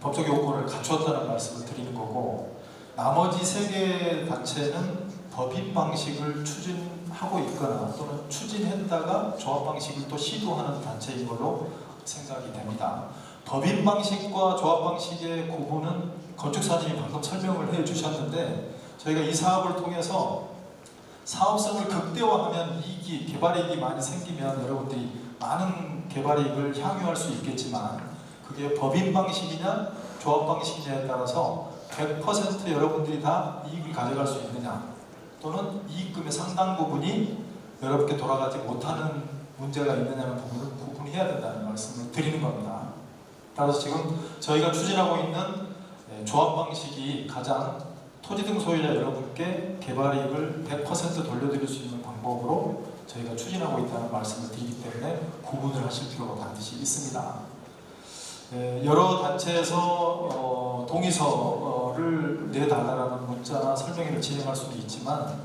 법적 요건을 갖추었다는 말씀을 드리는 거고, 나머지 3개 단체는 법인 방식을 추진하고 있거나 또는 추진했다가 조합 방식을 또 시도하는 단체인 걸로 생각이 됩니다. 법인 방식과 조합 방식의 구분은 건축사님이 방금 설명을 해 주셨는데, 저희가 이 사업을 통해서 사업성을 극대화하면 이익이, 개발이익이 많이 생기면 여러분들이 많은 개발이익을 향유할 수 있겠지만, 그게 법인 방식이냐 조합 방식이냐에 따라서 100% 여러분들이 다 이익을 가져갈 수 있느냐, 또는 이익금의 상당 부분이 여러분께 돌아가지 못하는 문제가 있느냐는 부분을 구분해야 된다는 말씀을 드리는 겁니다. 따라서 지금 저희가 추진하고 있는 조합 방식이 가장 토지 등 소유자 여러분께 개발이익을 100% 돌려드릴 수 있는 방법으로 저희가 추진하고 있다는 말씀을 드리기 때문에 구분을 하실 필요가 반드시 있습니다. 여러 단체에서 동의서를 내달라는 문자나 설명회를 진행할 수도 있지만,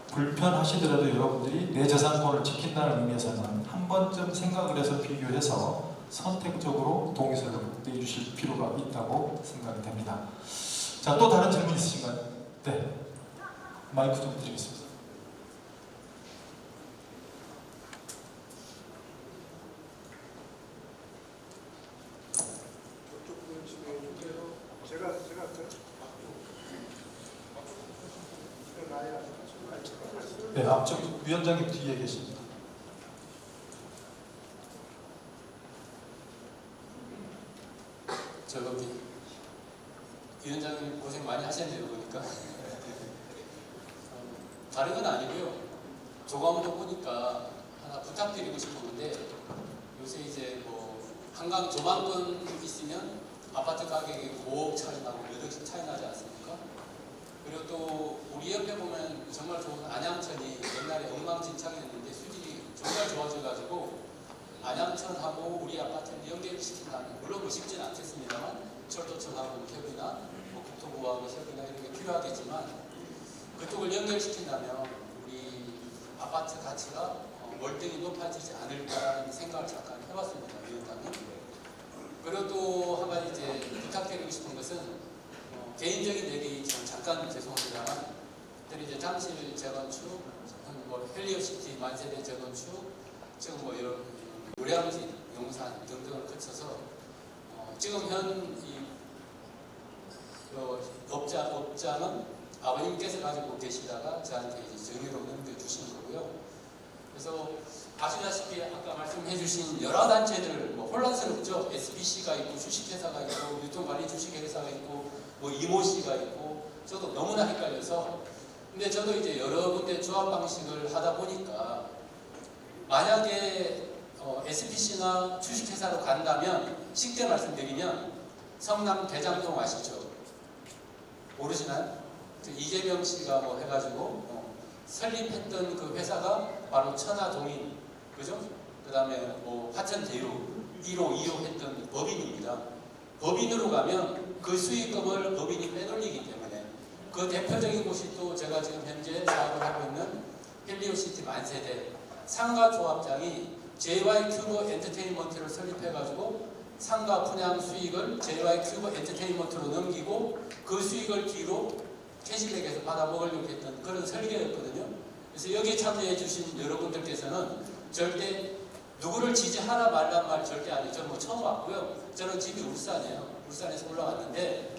불편하시더라도 여러분들이 내 재산권을 지킨다는 의미에서는 한 번쯤 생각을 해서 비교해서 선택적으로 동의서를 내주실 필요가 있다고 생각이 됩니다. 자, 또 다른 질문 있으신가요? 네, 마이크 좀 드리겠습니다. 네, 앞쪽 위원장님 뒤에 계십니다. 저기 위원장님 고생 많이 하셨네요 보니까. 다른 건 아니고요. 조감도 보니까 하나 부탁드리고 싶은 건데, 요새 이제 뭐 한강 조망권 있으면 아파트 가격이 5억 차이 나고 몇 억씩 차이 나지 않습니까? 그리고 또 우리 옆에 보면 정말 좋은 안양천이 옛날에 엉망진창이었는데 수질이 정말 좋아져가지고 안양천하고 우리 아파트를 연결시킨다면, 물론 뭐 쉽진 않겠습니다만 철도청하고 협의나 뭐 국토부하고 협의나 이런 게 필요하겠지만, 그쪽을 연결시킨다면 우리 아파트 가치가 월등히 높아지지 않을까라는 생각을 잠깐 해봤습니다, 위원장님. 그리고 또 한 가지 이제 부탁드리고 싶은 것은, 개인적인 얘기 잠깐 죄송합니다만, 이제 잠실 재건축, 뭐 헬리오시티 만세대 재건축, 지금 뭐 요량진, 용산 등등을 거쳐서 지금 현 이 업장은 아버님께서 가지고 계시다가 저한테 이제 정의로 넘겨주신 거고요. 그래서 아시다시피 아까 말씀해주신 여러 단체들 뭐 혼란스럽죠. SBC가 있고 주식회사가 있고 유통관리 주식회사가 있고 뭐 이모씨가 있고 저도 너무나 헷갈려서 근데 저도 이제 여러 군데 조합 방식을 하다 보니까 만약에 SBC나 주식회사로 간다면 쉽게 말씀드리면 성남 대장동 아시죠? 모르시나요? 이재명 씨가 뭐 해가지고 설립했던 그 회사가 바로 천하동인, 그죠? 그 다음에 뭐 화천대유 1호, 2호 했던 법인입니다. 법인으로 가면 그 수익금을 법인이 빼돌리기 때문에 그 대표적인 곳이 또 제가 지금 현재 사업을 하고 있는 헬리오시티 만세대 상가 조합장이 JY 큐브 엔터테인먼트를 설립해가지고 상가 분양 수익을 JY 큐브 엔터테인먼트로 넘기고 그 수익을 뒤로 캐시백에서 받아 먹으려고 했던 그런 설계였거든요. 그래서 여기에 참여해 주신 여러분들께서는 절대 누구를 지지하라 말란 말 절대 아니에요. 저는 뭐 처음 왔고요. 저는 집이 울산이에요. 울산에서 올라왔는데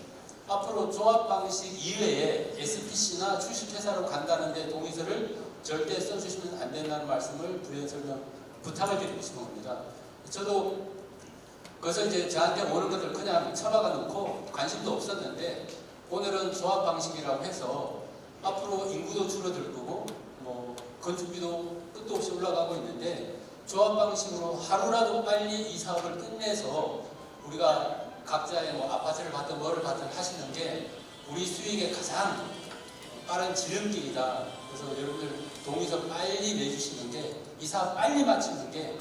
앞으로 조합 방식 이외에 SPC나 주식회사로 간다는데 동의서를 절대 써주시면 안 된다는 말씀을 부연 설명 부탁을 드리고 싶은 겁니다. 저도 그래서 이제 저한테 오는 것들 그냥 처박아 놓고 관심도 없었는데 오늘은 조합 방식이라고 해서 앞으로 인구도 줄어들 거고 뭐 건축비도 끝도 없이 올라가고 있는데 조합 방식으로 하루라도 빨리 이 사업을 끝내서 우리가 각자의 뭐 아파트를 받든 뭐를 받든 하시는 게 우리 수익의 가장 빠른 지름길이다. 그래서 여러분들 동의서 빨리 내주시는 게 이 사업 빨리 마치는 게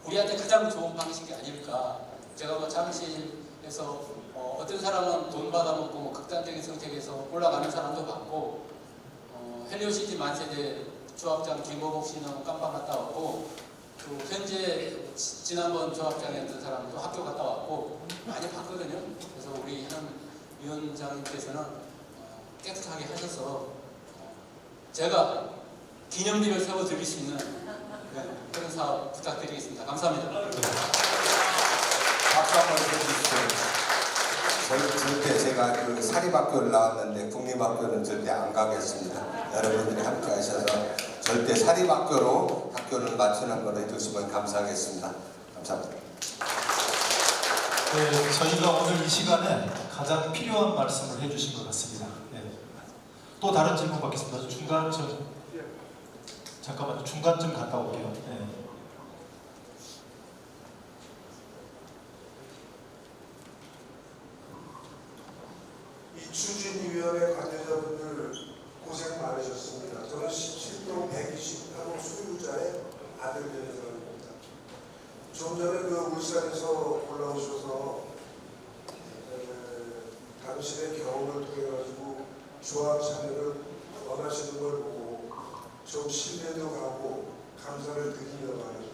우리한테 가장 좋은 방식이 아닐까. 제가 뭐 잠실에서 어떤 사람은 돈 받아먹고 뭐 극단적인 선택에서 올라가는 사람도 봤고 헬리오시티 만세대 조합장 김호복 씨는 깜빵 갔다 왔고 또 현재 지난번 조합장이었던 사람도 학교 갔다 왔고 많이 봤거든요. 그래서 우리 현 위원장님께서는 깨끗하게 하셔서 제가 기념비를 세워드릴 수 있는 그런 사업 부탁드리겠습니다. 감사합니다. 박수 한번 쳐주십시오. 절대 제가 그 사립학교를 나왔는데 국립학교는 절대 안 가겠습니다. 여러분들이 함께 하셔서 절대 사립학교로 학교를 마치는 걸 해주시면 감사하겠습니다. 감사합니다. 네, 저희가 오늘 이 시간에 가장 필요한 말씀을 해주신 것 같습니다. 네. 또 다른 질문 받겠습니다. 잠깐만요. 중간 좀 갔다 올게요. 네. 이 추진위원회 관계자분들 고생 많으셨습니다. 저는 17동 128호 소유자의 아들 되는 사람입니다. 좀 전에 그 울산에서 올라오셔서 당신의 경험을 통해 가지고 조합 참여를 원하시는 걸 보고 좀 신뢰도 가고 감사를 드리며 말이죠.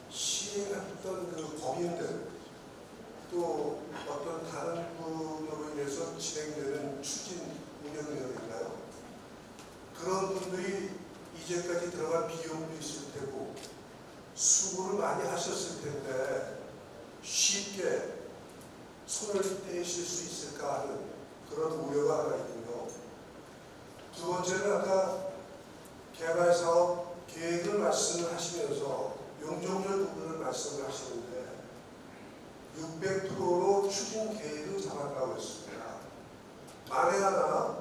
시행했던 그 법인들 또 어떤 다른 분으로 인해서 진행되는 추진 운영위원회인가요? 그런 분들이 이제까지 들어간 비용도 있을 테고 수고를 많이 하셨을 텐데 쉽게 손을 떼실 수 있을까 하는 그런 우려가 하나 있고요. 두 번째는 아까 개발사업 계획을 말씀을 하시면서 용적률 부분을 말씀을 하시는데 600%로 추진 계획을 잡았다고 했습니다. 만에 하나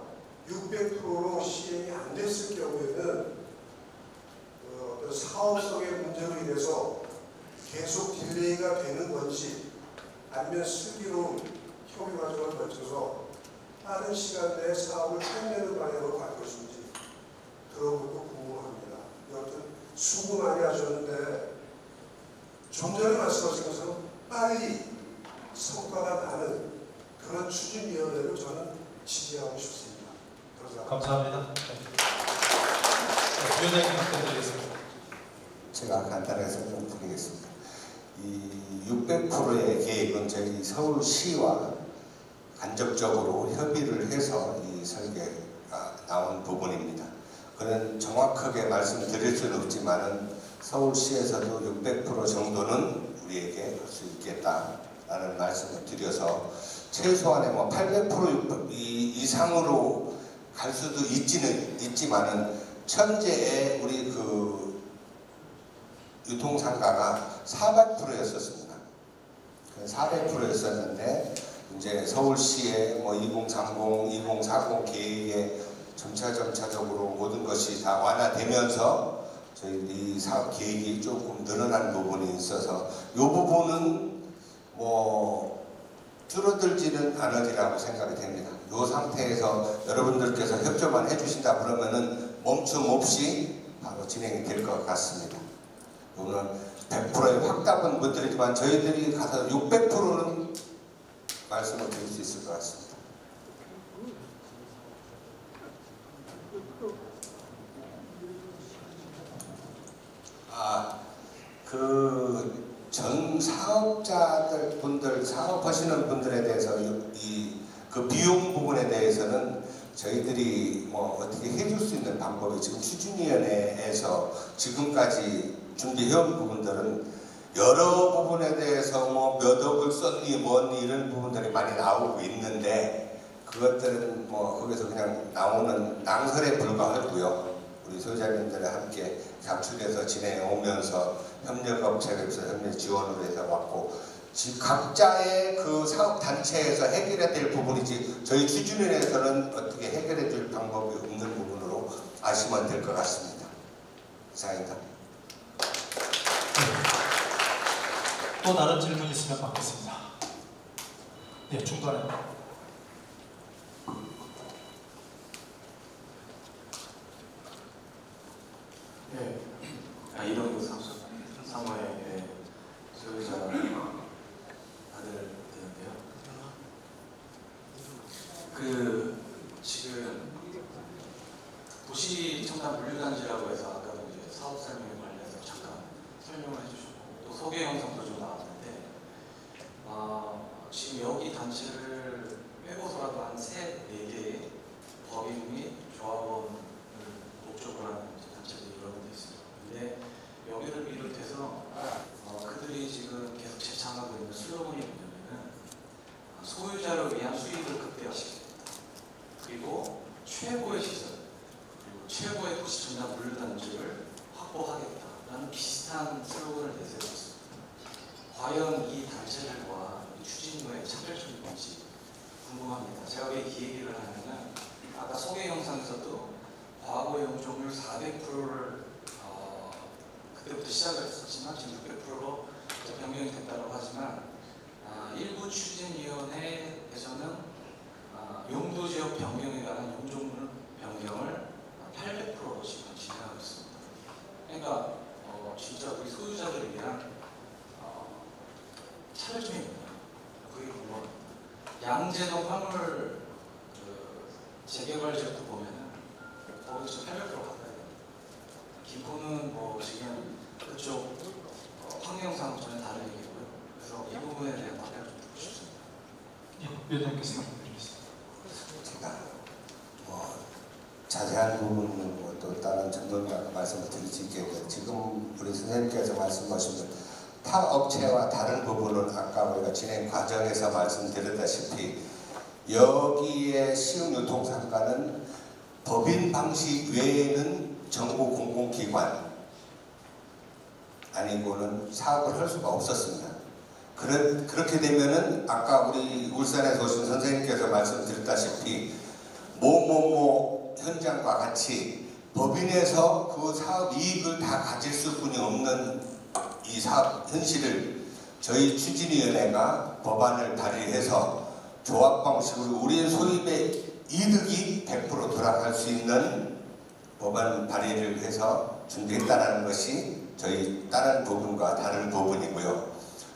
600%로 시행이 안 됐을 경우에는 어떤 사업성의 문제로 인해서 계속 딜레이가 되는 건지 아니면 슬기로운 협의 과정을 거쳐서 빠른 시간 내에 사업을 끝내는 방향으로 갈 것인지 그런 것도 궁금합니다. 여튼 수고 많이 하셨는데 좀 전에 말씀하신 것처럼 빨리 성과가 나는 그런 추진위원회를 저는 지지하고 싶습니다. 감사합니다. 위원장님 답변드리겠습니다. 제가 간단하게 설명드리겠습니다. 이 600%의 계획은 저희 서울시와 간접적으로 협의를 해서 이 설계가 나온 부분입니다. 그는 정확하게 말씀드릴 수는 없지만은 서울시에서도 600% 정도는 우리에게 할 수 있겠다라는 말씀을 드려서 최소한의 뭐 800% 이상으로 갈 수도 있지만은 현재의 우리 그 유통상가가 400%였었습니다. 400%였었는데 이제 서울시의 뭐 2030, 2040 계획에 점차적으로 모든 것이 다 완화되면서 저희 사업 계획이 조금 늘어난 부분이 있어서 이 부분은 뭐 줄어들지는 않으리라고 생각이 됩니다. 이 상태에서 여러분들께서 협조만 해주신다 그러면은 멈춤 없이 바로 진행이 될 것 같습니다. 오늘 100%의 확답은 못 드리지만 저희들이 가서 600%는 말씀을 드릴 수 있을 것 같습니다. 전 사업자들 분들, 사업하시는 분들에 대해서 그 비용 부분에 대해서는 저희들이 뭐 어떻게 해줄 수 있는 방법이 지금 추진위원회에서 지금까지 준비해온 부분들은 여러 부분에 대해서 뭐 몇 억을 썼니 뭐니 이런 부분들이 많이 나오고 있는데 그것들은 뭐 거기서 그냥 나오는 낭설에 불과하고요. 우리 소유자님들과 함께 capsul해서 진행해 오면서 협력업체에서 협력 지원을 해서 왔고 각자의 그 사업 단체에서 해결해야 될 부분이지 저희 추진위원회에서는 어떻게 해결해 줄 방법이 없는 부분으로 아시면 될 것 같습니다. 이상입니다. 또 다른 질문 있으면 받겠습니다. 예, 중간에. 네, 이동규 사무의 소유자 아들 되는데요. 지금 도시 첨단 물류단지라고 해서 아까도 이제 사업 설명에 관련해서 잠깐 설명을 해주시고 또 소개 영상도 좀 나왔는데 지금 여기 단체를 빼고서라도 한 3-4개의 법인 및 조합원을 목적으로 하는 단체들이 여러 군데 있습니다. 근데 여기를 비롯해서 그들이 지금 계속 재창하고 있는 슬로건이 뭐냐면은 소유자를 위한 수익을 극대화시키겠다. 그리고 최고의 시설, 그리고 최고의 도시 첨단 물류단지를 확보하겠다라는 비슷한 슬로건을 내세웠습니다. 과연 이 단체들과 추진부의 차별점이 뭔지 궁금합니다. 제가 왜 이 얘기를 하냐면 아까 소개 영상에서도 과거 용적률 400%를 그때부터 시작을 했었지만 지금 600%로 변경이 됐다고 하지만 일부 추진위원회에서는 용도지역 변경에 관한 용적률 변경을 800%로 지금 진행하고 있습니다. 그러니까 진짜 우리 소유자들을 위한 차별점이 뭐냐? 그게 궁금합니다. 양재동 화물 재개발 지역도 보면은 거기서 800% 가까이 됩니다. 김포는 뭐 지금 그쪽 환경상 전혀 다른 얘기고요. 그래서 이 부분에 대한 답변을 좀 듣고 싶습니다. 예, 위원장님께서 말씀드리겠습니다. 제가 뭐 자세한 부분은 뭐 또 다른 전문가가 말씀을 드릴 수 있겠고요. 지금 우리 선생님께서 말씀하신 타 업체와 다른 부분은 아까 우리가 진행 과정에서 말씀드렸다시피 여기에 시흥유통상가는 법인 방식 외에는 정부 공공기관 아니고는 사업을 할 수가 없었습니다. 그렇게 되면은 아까 우리 울산에서 오신 선생님께서 말씀드렸다시피 뭐뭐뭐 현장과 같이 법인에서 그 사업 이익을 다 가질 수뿐이 없는 이 사업 현실을 저희 추진위원회가 법안을 발의해서 조합 방식으로 우리의 소입의 이득이 100% 돌아갈 수 있는 법안 발의를 해서 준비했다는 것이 저희 다른 부분과 다른 부분이고요.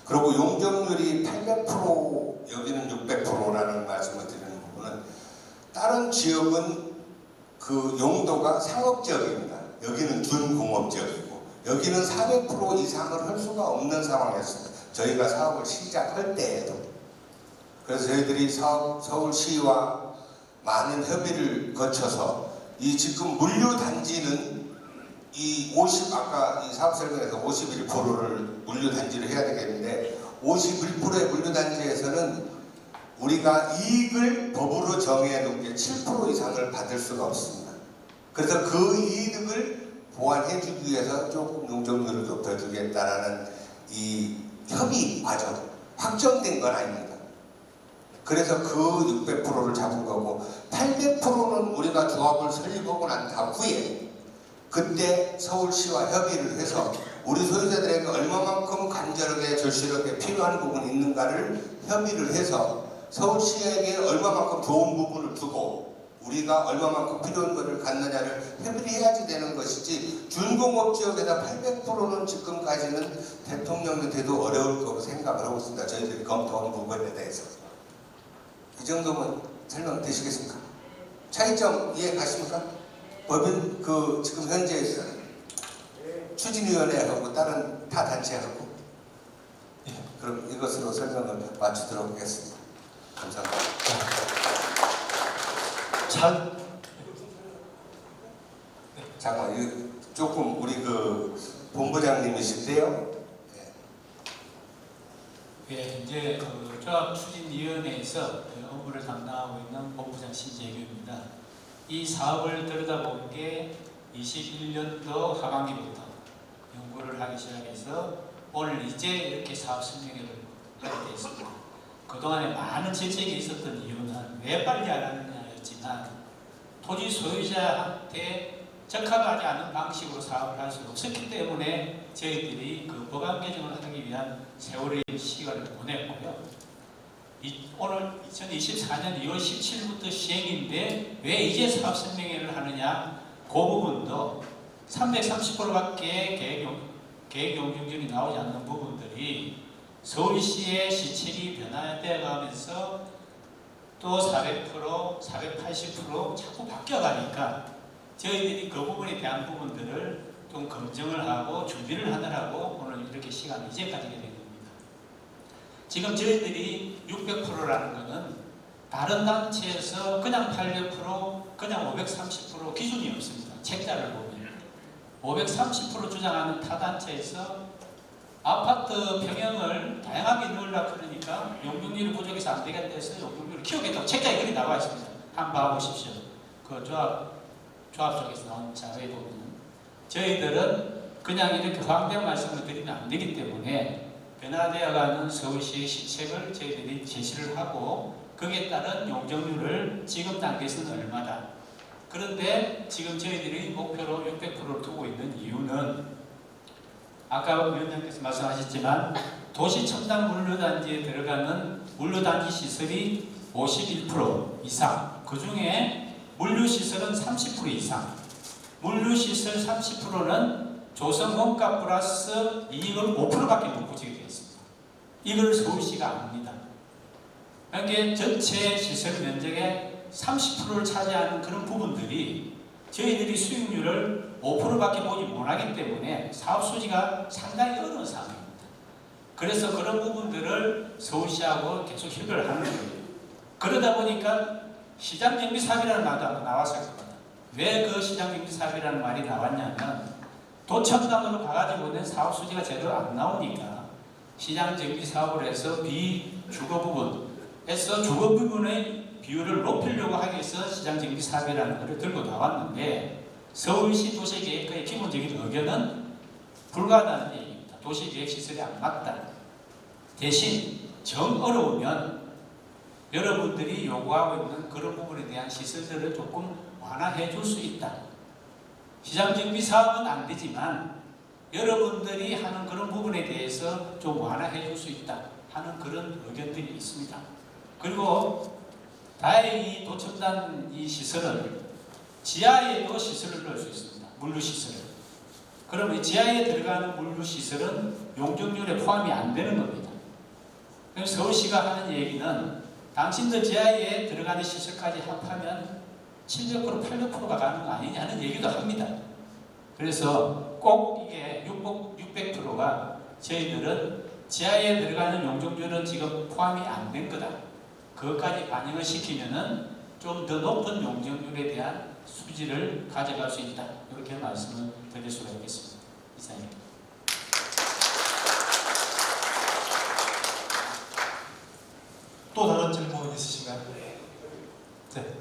그리고 용적률이 800% 여기는 600%라는 말씀을 드리는 부분은 다른 지역은 그 용도가 상업지역입니다. 여기는 준공업지역이고 여기는 400% 이상을 할 수가 없는 상황이었습니다. 저희가 사업을 시작할 때에도. 그래서 저희들이 서울시와 많은 협의를 거쳐서 이 지금 물류단지는 아까 이 사업 설명에서 51%를 물류단지를 해야 되겠는데 51%의 물류단지에서는 우리가 이익을 법으로 정해놓은 게 7% 이상을 받을 수가 없습니다. 그래서 그 이득을 보완해주기 위해서 조금 용적률을 높여주겠다라는 이 협의 과정, 확정된 건 아닙니다. 그래서 그 600%를 잡은 거고 800%는 우리가 조합을 설립하고 난 후에 그때 서울시와 협의를 해서 우리 소유자들에게 얼마만큼 간절하게 절실하게 필요한 부분이 있는가를 협의를 해서 서울시에게 얼마만큼 좋은 부분을 주고 우리가 얼마만큼 필요한 것을 갖느냐를 협의를 해야지 되는 것이지 준공업지역에다 800%는 지금까지는 대통령이 돼도 어려울 거로 생각을 하고 있습니다. 저희들이 검토한 부분에 대해서. 이 정도면 설명 되시겠습니까? 차이점 이해 가십니까? 법인 지금 현재 추진위원회하고 다른 타 단체하고 그럼 이것으로 설명을 마치도록 하겠습니다. 감사합니다. 잠깐 이거 조금 우리 본부장님이신데요. 예, 이제 조합추진위원회에서 업무를 담당하고 있는 본부장 신재규입니다. 이 사업을 들여다본 게 21년도 하반기부터 연구를 하기 시작해서 오늘 이제 이렇게 사업 설명회를 하게 되었습니다. 그동안에 많은 질책이 있었던 이유는 왜 빨리 안 하느냐였지만 토지 소유자한테 적합하지 않은 방식으로 사업을 할 수 없었기 때문에 저희들이 그 법안 개정을 하기 위한 세월의 시간을 보냈고요. 오늘 2024년 2월 17일부터 시행인데 왜 이제 사업 설명회를 하느냐, 그 부분도 330%밖에 계획 용적률이 나오지 않는 부분들이 서울시의 시책이 변화되어 가면서 또 400%, 480% 자꾸 바뀌어가니까 저희들이 그 부분에 대한 부분들을 좀 검증을 하고 준비를 하느라고 오늘 이렇게 시간을 이제 가지게 된 겁니다. 지금 저희들이 600%라는 것은 다른 단체에서 그냥 800%, 그냥 530% 기준이 없습니다. 책자를 보면 530% 주장하는 타 단체에서 아파트 평형을 다양하게 넣으려고 그러니까 용적률이 부족해서 안 되겠다 해서 용적률을 키우겠다고 책자에 그리 나와 있습니다. 한번 봐보십시오. 그 조합 쪽에서 나온 자료에 보면 저희들은 그냥 이렇게 확대한 말씀을 드리면 안 되기 때문에 변화되어가는 서울시의 시책을 저희들이 제시를 하고 거기에 따른 용적률을 지금 단계에서는 얼마다. 그런데 지금 저희들이 목표로 600%를 두고 있는 이유는 아까 위원장께서 말씀하셨지만 도시 첨단 물류단지에 들어가는 물류단지 시설이 51% 이상, 그 중에 물류시설은 30% 이상, 물류시설 30%는 조성 원가 플러스 이익을 5%밖에 못 부지게 되어 있습니다. 이걸 서울시가 압니다. 그러니까 전체 시설 면적의 30%를 차지하는 그런 부분들이 저희들이 수익률을 5%밖에 보지 못하기 때문에 사업 수지가 상당히 어려운 상황입니다. 그래서 그런 부분들을 서울시하고 계속 협의를 하는 거예요. 그러다 보니까 시장정비사업이라는 말도 나왔을 겁니다. 왜 그 시장정비사업이라는 말이 나왔냐면 도청단으로 가가지고 있는 사업 수지가 제대로 안 나오니까 시장정비사업을 해서 비주거 부분에서 주거 부분의 비율을 높이려고 하기 위해서 시장정비사업이라는 것을 들고 나왔는데 서울시 도시계획과의 기본적인 의견은 불가하다는 얘기입니다. 도시계획시설이 안 맞다. 대신 정 어려우면 여러분들이 요구하고 있는 그런 부분에 대한 시설들을 조금 완화해 줄 수 있다. 시장정비 사업은 안 되지만 여러분들이 하는 그런 부분에 대해서 좀 완화해 줄 수 있다 하는 그런 의견들이 있습니다. 그리고 다행히 도청단 이 시설은 지하에도 시설을 넣을 수 있습니다. 물류시설을. 그러면 지하에 들어가는 물류시설은 용적률에 포함이 안 되는 겁니다. 그럼 서울시가 하는 얘기는 당신들 지하에 들어가는 시설까지 합하면 700%, 800%가 가는 거 아니냐는 얘기도 합니다. 그래서 꼭 이게 600%가 저희들은 지하에 들어가는 용적률은 지금 포함이 안 된 거다. 그것까지 반영을 시키면은 좀 더 높은 용적률에 대한 수지를 가져갈 수 있다. 이렇게 말씀을 드릴 수가 있겠습니다. 이상입니다. 또 다른 질문 있으신가요? 네.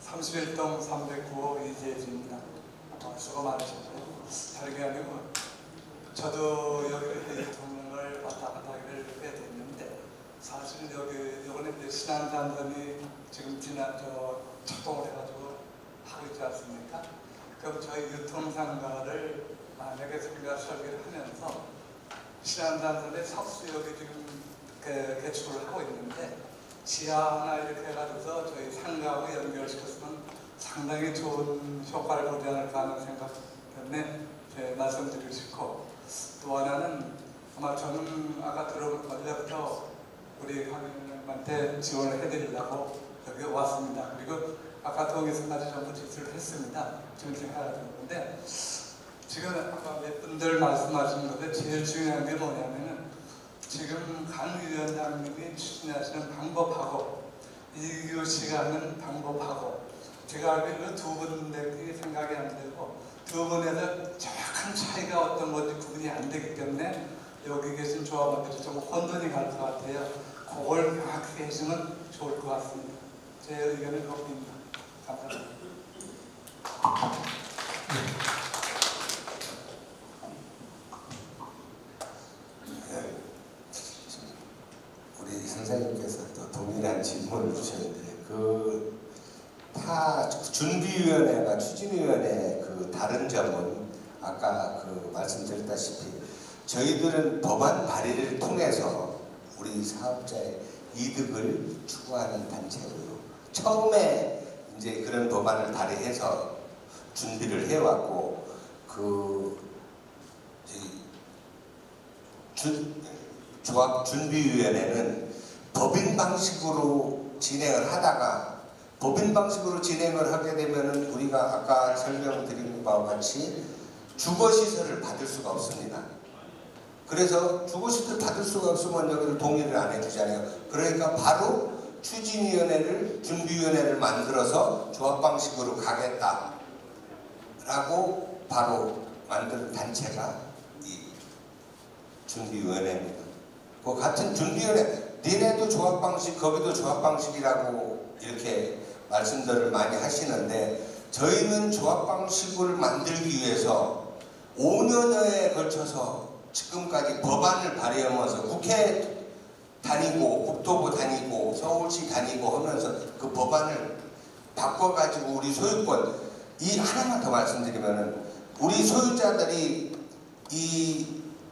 (31동) 309호 이재진입니다. 수고 많으셨고요. 다름이 아니고 저도 여기 유통을 왔다 갔다 하기를 꽤 됐는데 사실 여기 이번에 신한단원이 지금 착공을 해가지고 하고 있지 않습니까? 그럼 저희 유통상가를 만약에 우리가 설계를 하면서 신한단원의 석수역이 지금 개축을 하고 있는데 지하 하나 이렇게 해가지고서 저희 상가하고 연결시켰으면 상당히 좋은 효과를 보지 않을까 하는 생각 때문에 말씀드리고 싶고, 또 하나는 아마 저는 아까 들어본 원래부터 우리 강의님한테 지원을 해드리려고 여기 왔습니다. 그리고 아까 동에서까지 전부 지수를 했습니다. 지금 생각하는 건데, 지금 아까 몇 분들 말씀하신 것에 제일 중요한 게 뭐냐면은 지금 강 위원장님이 추진하시는 방법하고 이규 씨가 하는 방법하고 제가 알기로 두 분들이 생각이 안 되고 두 분에서 정확한 차이가 어떤 건지 구분이 안 되기 때문에 여기 계신 조합원들이 좀 혼돈이 갈 것 같아요. 그걸 명확히 해주면 좋을 것 같습니다. 제 의견은 그것입니다. 감사합니다. 우리 선생님께서 또 동일한 질문을 주셨는데 준비위원회가 추진위원회 다른 점은 아까 말씀드렸다시피 저희들은 법안 발의를 통해서 우리 사업자의 이득을 추구하는 단체고요. 처음에 이제 그런 법안을 발의해서 준비를 해왔고 조합준비위원회는 법인 방식으로 진행을 하다가 법인 방식으로 진행을 하게 되면은 우리가 아까 설명드린 바와 같이 주거시설을 받을 수가 없습니다. 그래서 주거시설 받을 수가 없으면 여기를 동의를 안 해주잖아요. 그러니까 바로 추진위원회를 준비위원회를 만들어서 조합 방식으로 가겠다라고 바로 만든 단체가 이 준비위원회입니다. 그 같은 준비위원회, 니네도 조합 방식, 거기도 조합 방식이라고 이렇게 말씀들을 많이 하시는데 저희는 조합 방식을 만들기 위해서 5년여에 걸쳐서 지금까지 법안을 발의하면서 국회 다니고 국토부 다니고 서울시 다니고 하면서 그 법안을 바꿔가지고 우리 소유권, 이 하나만 더 말씀드리면은 우리 소유자들이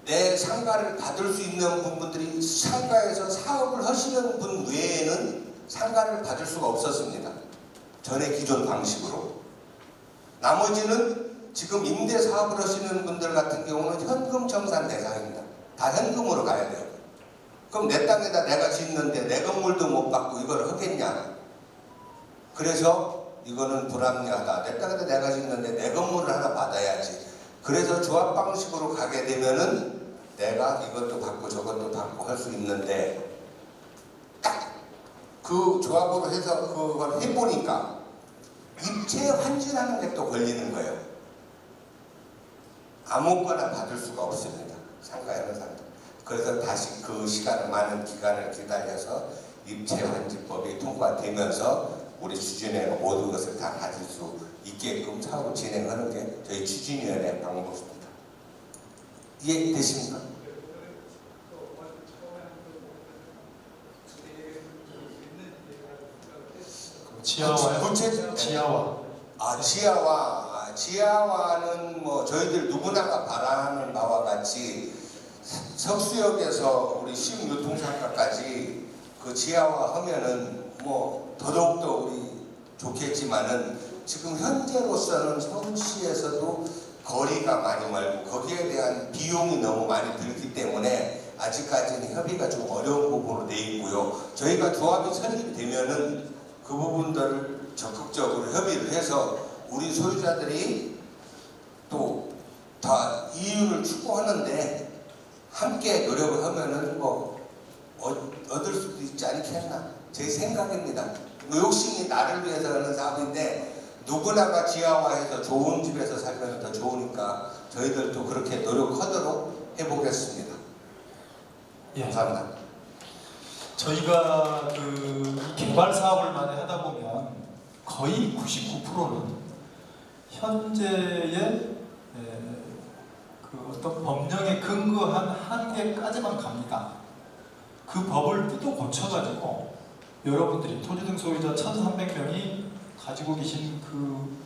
내 상가를 받을 수 있는 분들이 상가에서 사업을 하시는 분 외에는 상가를 받을 수가 없었습니다. 전에 기존 방식으로. 나머지는 지금 임대 사업을 하시는 분들 같은 경우는 현금 청산 대상입니다. 다 현금으로 가야 돼요. 그럼 내 땅에다 내가 짓는데 내 건물도 못 받고 이걸 하겠냐? 그래서 이거는 불합리하다. 내 땅에다 내가 짓는데 내 건물을 하나 받아야지. 그래서 조합 방식으로 가게 되면은 내가 이것도 받고 저것도 받고 할 수 있는데 딱 그 조합으로 해서 그걸 해보니까 입체 환지라는 게 또 걸리는 거예요. 아무거나 받을 수가 없습니다. 상가에는 상가. 그래서 다시 그 시간을 많은 기간을 기다려서 입체 환지법이 통과되면서 우리 추진위원회가 모든 것을 다 가질 수 있게끔 사업을 진행하는 게 저희 추진위원회 방법입니다. 이해되십니까? 지하와. 지하화는 뭐 저희들 누구나가 바라는 바와 같이 석수역에서 우리 시흥유통상가까지 그 지하화 하면은 뭐 더더욱더 우리 좋겠지만은 지금 현재로서는 서울시에서도 거리가 많이 멀고 거기에 대한 비용이 너무 많이 들기 때문에 아직까지는 협의가 좀 어려운 부분으로 돼 있고요. 저희가 조합이 설립되면은 그 부분들을 적극적으로 협의를 해서 우리 소유자들이 또 다 이윤을 추구하는데 함께 노력을 하면은 뭐 얻을 수도 있지 않겠나 제 생각입니다. 욕심이 나를 위해서 하는 사업인데 누구나가 지하화해서 좋은 집에서 살면 더 좋으니까 저희들도 그렇게 노력하도록 해보겠습니다. 예. 감사합니다. 저희가 이 개발 사업을 많이 하다 보면 거의 99%는 현재의 그 어떤 법령에 근거한 한계까지만 갑니다. 그 법을 뜯어 고쳐가지고 여러분들이 토지 등 소유자 1,300명이 가지고 계신 그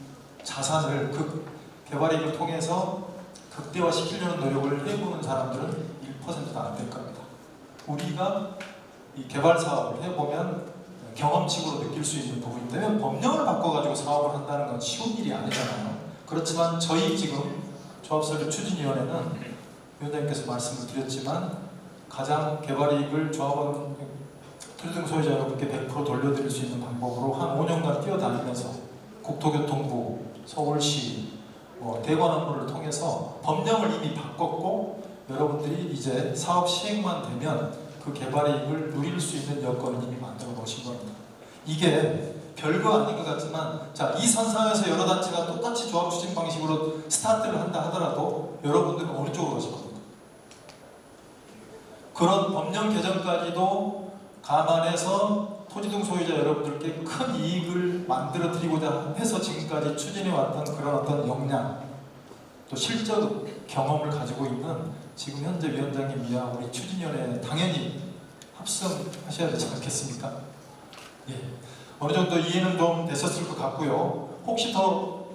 자산을 그 개발입을 통해서 극대화시키려는 노력을 해보는 사람들은 1%도 안 될 겁니다. 우리가 이 개발 사업을 해보면 경험칙으로 느낄 수 있는 부분인데 법령을 바꿔가지고 사업을 한다는 건 쉬운 일이 아니잖아요. 그렇지만 저희 지금 조합설립 추진위원회는 위원장님께서 말씀을 드렸지만 가장 개발이익을 조합원 토지 등 소유자 여러분께 100% 돌려드릴 수 있는 방법으로 한 5년간 뛰어다니면서 국토교통부, 서울시, 대관 업무를 통해서 법령을 이미 바꿨고 여러분들이 이제 사업 시행만 되면 그 개발이익을 누릴 수 있는 여건을 이미 만들어 놓으신 겁니다. 이게 별거 아닌 것 같지만 자, 이 선상에서 여러 단체가 똑같이 조합 추진 방식으로 스타트를 한다 하더라도 여러분들은 어느 쪽으로 가실 겁니까? 그런 법령 개정까지도 감안해서 토지 등 소유자 여러분들께 큰 이익을 만들어 드리고자 해서 지금까지 추진해 왔던 그런 어떤 역량 또 실적 경험을 가지고 있는 지금 현재 위원장님이야 우리 추진위원회 당연히 합성하셔야 되지 않겠습니까? 예. 어느 정도 이해는 좀 됐었을 것 같고요. 혹시 더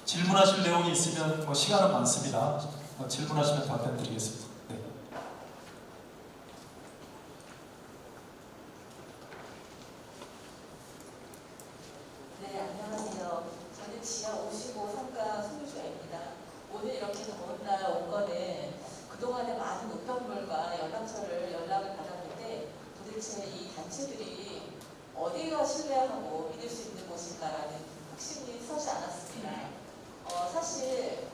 질문하실 내용이 있으면 시간은 많습니다. 질문하시면 답변 드리겠습니다. 네. 네, 안녕하세요. 저는 지하 55 상가 소유주입니다. 오늘 이렇게 더운 날 온 거는 그동안에 많은 우편물과 연락을 받았는데 도대체 이 단체들이 어디가 신뢰하고 믿을 수 있는 곳인가라는 확신이 서지 않았습니다. 사실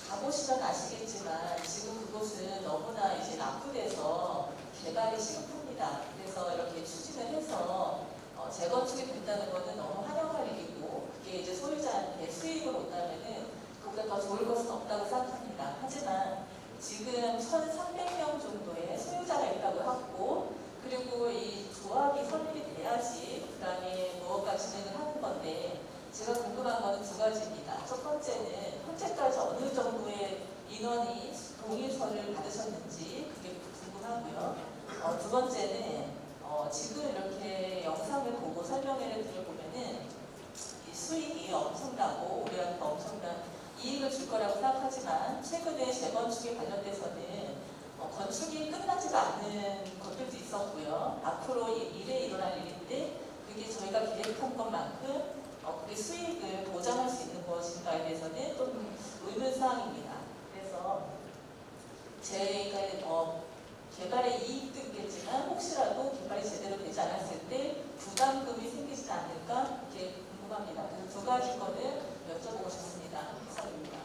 가보시면 아시겠지만 지금 그곳은 너무나 이제 낙후돼서 개발이 시급합니다. 그래서 이렇게 추진을 해서 재건축이 된다는 것은 너무 환영할 일이고 그게 이제 소유자한테 수익으로 온다면은 그보다 더 좋을 것은 없다고 생각합니다. 하지만 지금 1,300명 정도의 소유자가 있다고 하고 그리고 이 조합이 설립이 돼야지 그 다음에 무엇과 진행을 하는 건데 제가 궁금한 거는 두 가지입니다. 첫 번째는 현재까지 어느 정도의 인원이 동의서를 받으셨는지 그게 궁금하고요. 두 번째는 지금 이렇게 영상을 보고 설명회를 들어보면은 이 수익이 엄청나고 우리한테 엄청난 이익을 줄 거라고 생각하지만 최근에 재건축에 관련돼서는 건축이 끝나지가 않는 것들도 있었고요. 앞으로 미래에 일어날 일인데 그게 저희가 계획한 것만큼 그게 수익을 보장할 수 있는 것인가에 대해서는 좀 의문사항입니다. 그래서 저희가 개발의 이익도 있겠지만 혹시라도 개발이 제대로 되지 않았을 때 부담금이 생기지 않을까 이렇게 궁금합니다. 그래서 두 가지 거를 여쭤보고 싶습니다. 이상입니다.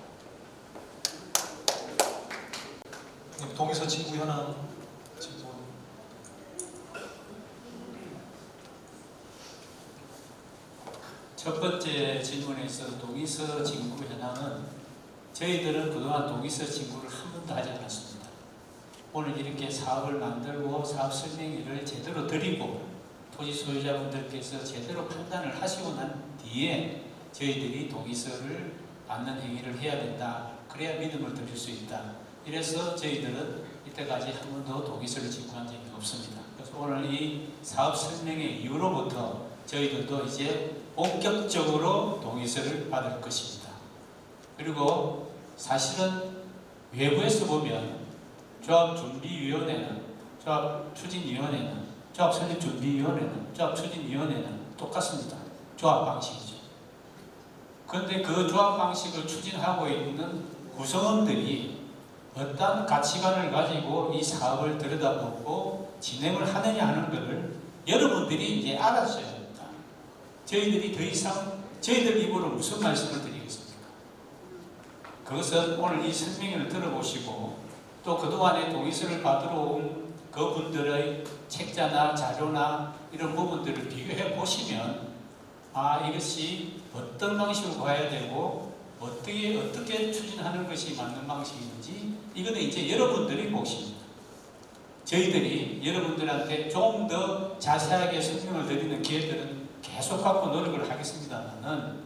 동의서 친구 현황 질문. 첫 번째 질문에서 동의서 징구 현황은 저희들은 그동안 동의서 징구를 한 번도 하지 않았습니다. 오늘 이렇게 사업을 만들고 사업 설명회를 제대로 드리고 토지 소유자분들께서 제대로 판단을 하시고 난 뒤에 저희들이 동의서를 받는 행위를 해야 된다. 그래야 믿음을 드릴 수 있다. 이래서 저희들은 이때까지 한 번도 동의서를 징구한 적이 없습니다. 그래서 오늘 이 사업 설명회 이후로부터 저희들도 이제 본격적으로 동의서를 받을 것입니다. 그리고 사실은 외부에서 보면 조합준비위원회는, 조합추진위원회는, 조합설립준비위원회는, 조합추진위원회는 똑같습니다. 조합 방식이죠. 그런데 그 조합 방식을 추진하고 있는 구성원들이 어떤 가치관을 가지고 이 사업을 들여다보고 진행을 하느냐 하는 것을 여러분들이 이제 알았어야 합니다. 저희들이 더 이상 저희들 입으로 무슨 말씀을 드리겠습니까? 그것은 오늘 이 설명회를 들어보시고 또 그동안에 동의서를 받으러 온 그분들의 책자나 자료나 이런 부분들을 비교해 보시면 이것이 어떤 방식으로 가야 되고 어떻게 추진하는 것이 맞는 방식인지 이거는 이제 여러분들이 몫입니다. 저희들이 여러분들한테 좀 더 자세하게 설명을 드리는 기회들은 계속 갖고 노력을 하겠습니다만은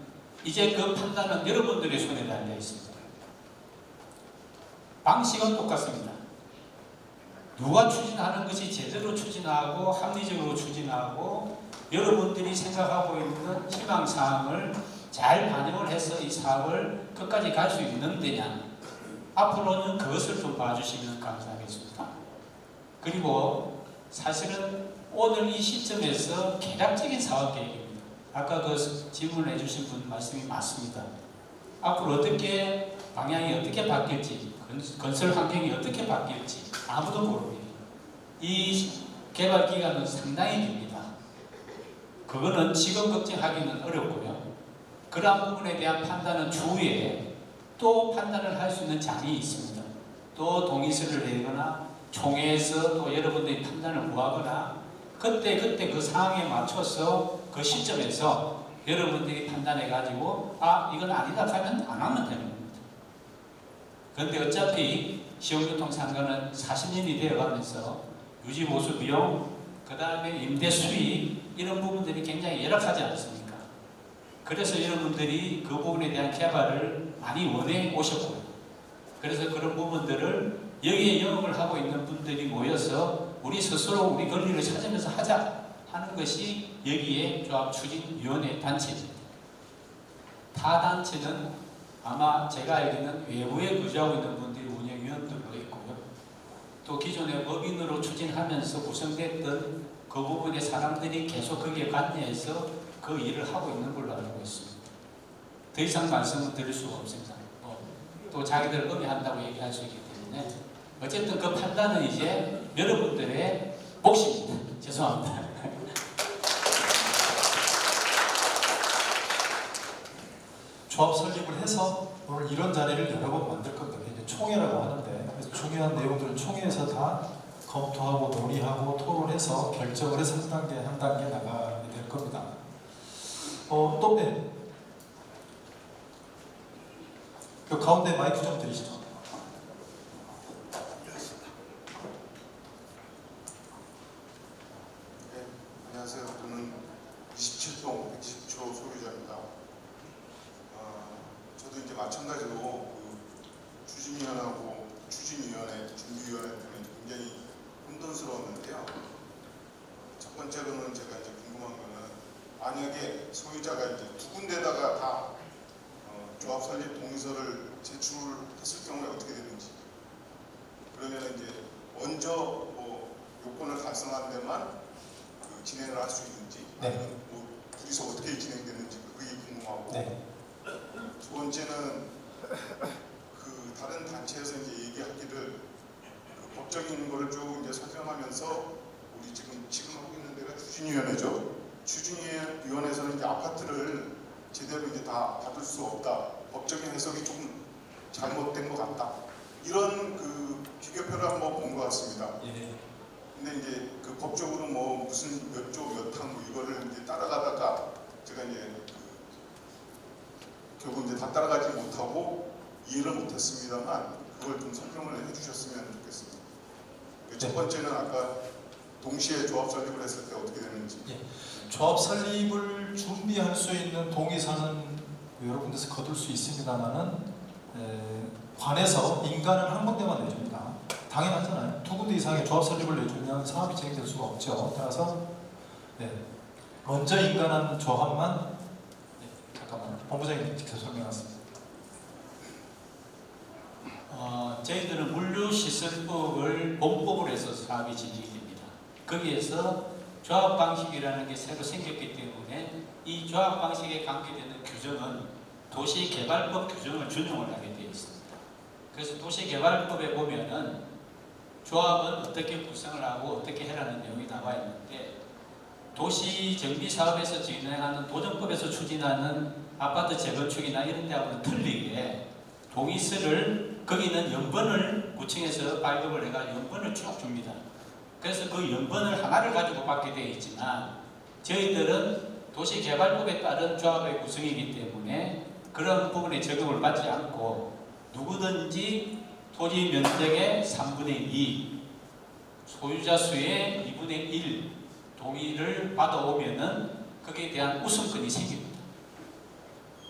이제 그 판단은 여러분들의 손에 달려 있습니다. 방식은 똑같습니다. 누가 추진하는 것이 제대로 추진하고 합리적으로 추진하고 여러분들이 생각하고 있는 희망사항을 잘 반영을 해서 이 사업을 끝까지 갈 수 있는 데냐, 앞으로는 그것을 좀 봐주시면 감사하겠습니다. 그리고 사실은 오늘 이 시점에서 개략적인 사업 계획입니다. 아까 그 질문을 해주신 분 말씀이 맞습니다. 앞으로 어떻게 방향이 어떻게 바뀔지, 건설 환경이 어떻게 바뀔지 아무도 모릅니다. 이 개발 기간은 상당히 깁니다. 그거는 지금 걱정하기는 어렵고요. 그러한 부분에 대한 판단은 추후에 또 판단을 할 수 있는 장이 있습니다. 또 동의서를 내거나 총회에서 또 여러분들이 판단을 구하거나 그때 그 상황에 맞춰서 그 시점에서 여러분들이 판단해 가지고 이건 아니다 하면 안 하면 되는 겁니다. 그런데 어차피 시흥교통상가는 40년이 되어가면서 유지 보수 비용, 그 다음에 임대 수익 이런 부분들이 굉장히 열악하지 않습니까? 그래서 여러분들이 그 부분에 대한 개발을 많이 원해 오셨고요. 그래서 그런 부분들을 여기에 영업을 하고 있는 분들이 모여서 우리 스스로 우리 권리를 찾으면서 하자 하는 것이 여기에 조합추진위원회 단체입니다. 타 단체는 아마 제가 알기로는 외부에 거주하고 있는 분들이 운영위원들로 있고요. 또 기존의 법인으로 추진하면서 구성됐던 그 부분의 사람들이 계속 거기에 관여해서 그 일을 하고 있는 걸로 알고 있습니다. 더 이상 말씀을 드릴 수가 없습니다. 또 자기들 음해한다고 얘기할 수 있기 때문에 어쨌든 그 판단은 이제 여러분들의 몫입니다. 죄송합니다. 조합 설립을 해서 오늘 이런 자리를 여러 번 만들 겁니다. 이제 총회라고 하는데 그래서 중요한 내용들은 총회에서 다 검토하고 논의하고 토론해서 결정을 해서 한 단계 나가게 될 겁니다. 또 네. 그 가운데 마이크 좀 드리시죠. 네, 안녕하세요. 저는 27동 110초 소유자입니다. 저도 이제 마찬가지로 그 추진위원하고 추진위원회, 준비위원회 때문에 굉장히 혼돈스러웠는데요. 첫 번째로는 제가 이제 궁금한 거는 만약에 소유자가 이제 두 군데다가 다 조합 설립 동의서를 제출했을 경우에 어떻게 되는지, 그러면 이제 먼저 뭐 요건을 달성한 데만 그 진행을 할 수 있는지, 네. 아니면 뭐 둘이서 어떻게 진행되는지 그게 궁금하고, 네. 두 번째는 그 다른 단체에서 이제 얘기하기를 그 법적인 거를 쭉 이제 설명하면서 우리 지금 하고 있는 데가 추진위원회죠. 추진위원회에서는 이제 아파트를 제대로 이제 다 받을 수 없다. 법적인 해석이 조금 잘못된 것 같다. 이런 그 비교표를 한번 본 것 같습니다. 예. 근데 이제 그 법적으로 뭐 무슨 몇 조 몇 항 뭐 이거를 이제 따라가다가 제가 이제 결국 이제 다 따라가지 못하고 이해를 못했습니다만 그걸 좀 설명을 해주셨으면 좋겠습니다. 첫 번째는 아까 동시에 조합 설립을 했을 때 어떻게 되는지. 예. 조합 설립을 준비할 수 있는 동의서는 여러 군데서 거둘 수 있습니다만은 관에서 인간은 한 군데만 내줍니다. 당연하잖아요. 두 군데 이상의 조합 설립을 내주면 사업이 진행될 수가 없죠. 따라서 먼저 인간한 조합만 잠깐만 본부장님 직접 설명하겠습니다. 저희들은 물류시설법을 본법으로 해서 사업이 진행이 됩니다. 거기에서 조합 방식이라는 게 새로 생겼기 때문에 이 조합 방식에 관계되는 규정은 도시개발법 규정을 준용을 하게 되어 있습니다. 그래서 도시개발법에 보면은 조합은 어떻게 구성을 하고 어떻게 해라는 내용이 나와 있는데, 도시정비사업에서 진행하는 도정법에서 추진하는 아파트 재건축이나 이런 데하고는 틀리게 동의서를 거기는 연번을 구청에서 발급을 해가 연번을 쭉 줍니다. 그래서 그 연번을 하나를 가지고 받게 되어 있지만 저희들은 도시개발법에 따른 조합의 구성이기 때문에 그런 부분에 적용을 받지 않고 누구든지 토지 면적의 3분의 2, 소유자 수의 2분의 1 동의를 받아오면은 거기에 대한 우선권이 생깁니다.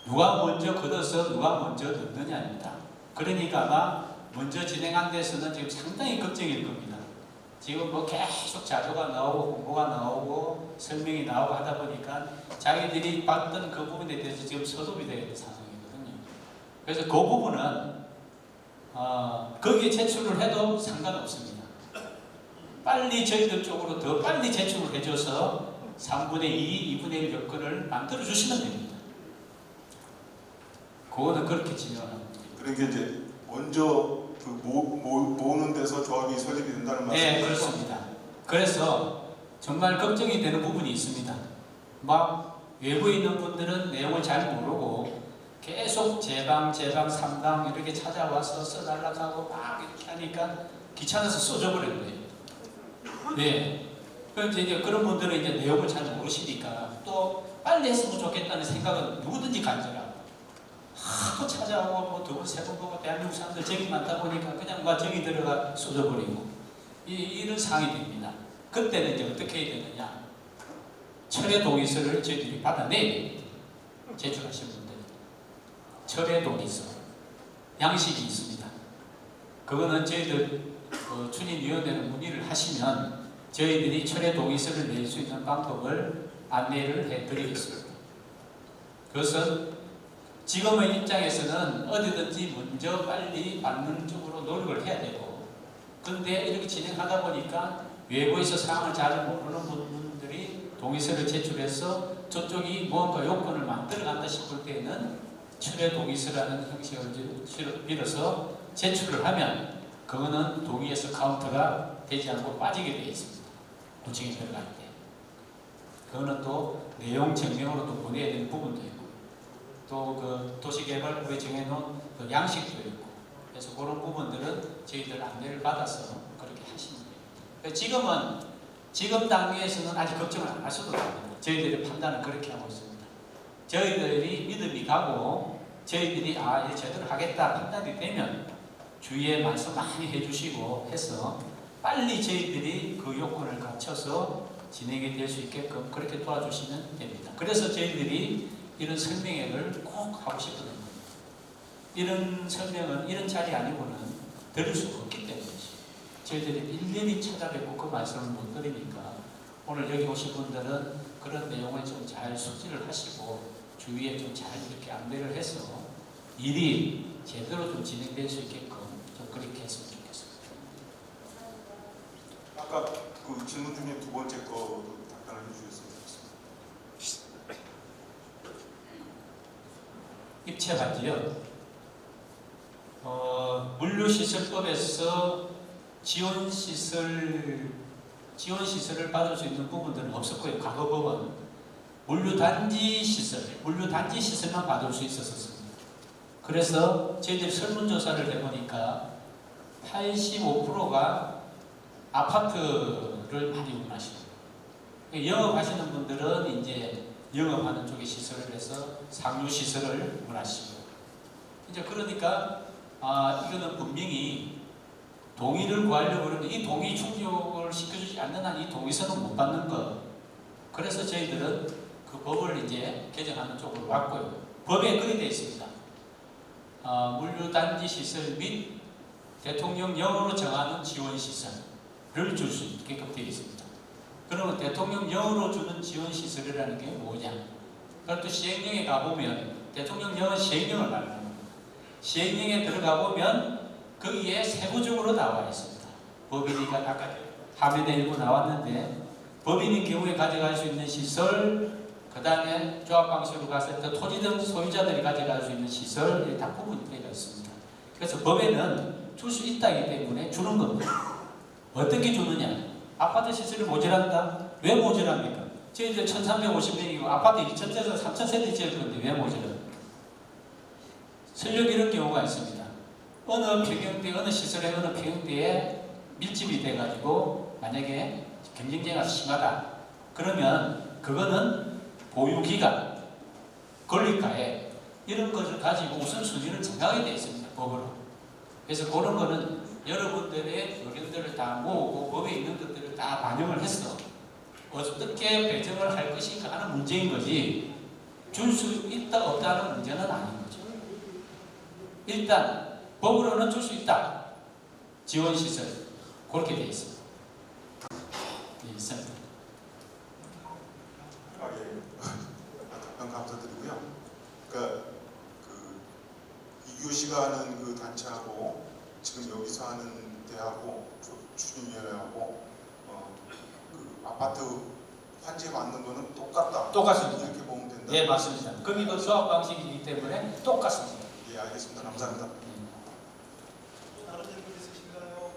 누가 먼저 걷어서 누가 먼저 넣느냐입니다. 그러니까 아마 먼저 진행한 데서는 지금 상당히 걱정일 겁니다. 지금 뭐 계속 자료가 나오고 공고가 나오고 설명이 나오고 하다 보니까 자기들이 봤던 그 부분에 대해서 지금 서독이 되어 있는 상황이거든요. 그래서 그 부분은 거기에 제출을 해도 상관없습니다. 빨리 저희들 쪽으로 더 빨리 제출을 해줘서 3분의 2, 2분의 1 여건을 만들어 주시면 됩니다. 그거는 그렇게 진행합니다. 그러니까 이제 먼저 그 모으는 데서 조합이 설립이 된다는 말씀이죠? 네, 그렇습니다. 그래서 정말 걱정이 되는 부분이 있습니다. 막 외부에 있는 분들은 내용을 잘 모르고 계속 제방, 3방 이렇게 찾아와서 써달라고 하고 막 이렇게 하니까 귀찮아서 써줘버리는 거예요. 네. 그래서 이제 그런 분들은 이제 내용을 잘 모르시니까 또 빨리 했으면 좋겠다는 생각은 누구든지 간절하고 하도 찾아오고 뭐 두 번, 세 번 보고 대한민국 사람들 적이 많다 보니까 그냥 막 적이 들어가 쏟아버리고 이런 상황이 됩니다. 그때는 이제 어떻게 해야 되느냐? 철회 동의서를 저희들이 받아내야 됩니다. 제출하신 분들 철회 동의서 양식이 있습니다. 그거는 저희들 추진위원회는 문의를 하시면 저희들이 철회 동의서를 낼 수 있는 방법을 안내를 해드리겠습니다. 그것은 지금의 입장에서는 어디든지 먼저 빨리 받는 쪽으로 노력을 해야 되고, 그런데 이렇게 진행하다 보니까 외부에서 상황을 잘 모르는 분들이 동의서를 제출해서 저쪽이 뭔가 요건을 만들어간다 싶을 때는 철회 동의서라는 형식을 빌어서 제출을 하면 그거는 동의에서 카운터가 되지 않고 빠지게 되어 있습니다. 구청에 들어갈 때. 그거는 또 내용 증명으로 또 보내야 되는 부분도 있고, 또 그 도시개발부에 정해놓은 그 양식도 있고, 그래서 그런 부분들은 저희들 안내를 받아서 그렇게 하시면 됩니다. 지금 단계에서는 아직 걱정을 안 하셔도 됩니다. 저희들의 판단은 그렇게 하고 있습니다. 저희들이 믿음이 가고 저희들이 이제 제대로 하겠다 판단이 되면 주위에 말씀 많이 해주시고 해서 빨리 저희들이 그 요건을 갖춰서 진행이 될 수 있게끔 그렇게 도와주시면 됩니다. 그래서 저희들이 이런 설명회를 꼭 하고 싶거든요. 이런 설명은 이런 자리 아니고는 들을 수가 없기 때문이죠. 저희들이 일일이 찾아뵙고 그 말씀을 못 드리니까 오늘 여기 오신 분들은 그런 내용을 좀 잘 숙지를 하시고 주위에 좀 잘 이렇게 안내를 해서 일이 제대로 좀 진행될 수 있게끔 좀 그렇게 했으면 좋겠습니다. 아까 그 질문 중에 두 번째 거도 답변을 해주셨으면 좋겠습니다. 입체반지요. 물류시설법에서 지원시설을 받을 수 있는 부분들은 없었고요. 과거 법은 물류단지 시설만 받을 수 있었습니다. 그래서 저희들이 설문조사를 해보니까 85%가 아파트를 많이 운하시고, 영업하시는 분들은 이제 영업하는 쪽에 시설을 해서 상류시설을 운하시고, 이제 그러니까 이거는 분명히 동의를 구하려고 그러는데 이 동의 충족을 시켜주지 않는 한 이 동의서는 못 받는 거. 그래서 저희들은 그 법을 이제 개정하는 쪽으로 왔고요. 법에 그리 되어 있습니다. 물류단지 시설 및 대통령령으로 정하는 지원시설을 줄 수 있게끔 되어 있습니다. 그러면 대통령령으로 주는 지원시설이라는 게 뭐냐? 그럼 또 시행령에 가보면 대통령령은 시행령을 말하는 겁니다. 시행령에 들어가 보면 거기에 세부적으로 나와 있습니다. 법인이가 아까 화면에 일부 나왔는데 법인인 경우에 가져갈 수 있는 시설, 그 다음에 조합방식으로 갔을 때 토지 등 소유자들이 가져갈 수 있는 시설, 다 구분이 되어 있습니다. 그래서 법에는 줄 수 있다기 때문에 주는 겁니다. 어떻게 주느냐? 아파트 시설이 모자란다? 왜 모자랍니까? 저희들 1350명이고 아파트 2000세에서 3000세대 지을 건데 왜 모자랍니까? 설령 이런 경우가 있습니다. 어느 평형대, 어느 시설의 어느 평형대에 밀집이 돼가지고 만약에 경쟁자가 심하다. 그러면 그거는 보유기간, 건립가에 이런 것을 가지고 우선순위를 정하게 되어 있습니다. 법으로. 그래서 그런 거는 여러분들의 의견들을 다 모으고 법에 있는 것들을 다 반영을 해서 어떻게 배정을 할 것인가 하는 문제인 거지 줄 수 있다 없다 하는 문제는 아닌 거죠. 일단 법으로는 줄 수 있다. 지원시설 그렇게 되어 있습니다. 예, 있습니다. 답변 감사드리고요. 그러니까 그 이규호 씨가 하는 그 단체하고 지금 여기서 하는 데하고 추진위원회하고 그 아파트 환지에 맞는 거는 똑같다. 똑같습니다. 이렇게 보면 된다. 예, 맞습니다. 거기도 조합 방식이기 때문에 똑같습니다. 예, 알겠습니다. 감사합니다. 다른 질문 있으신가요?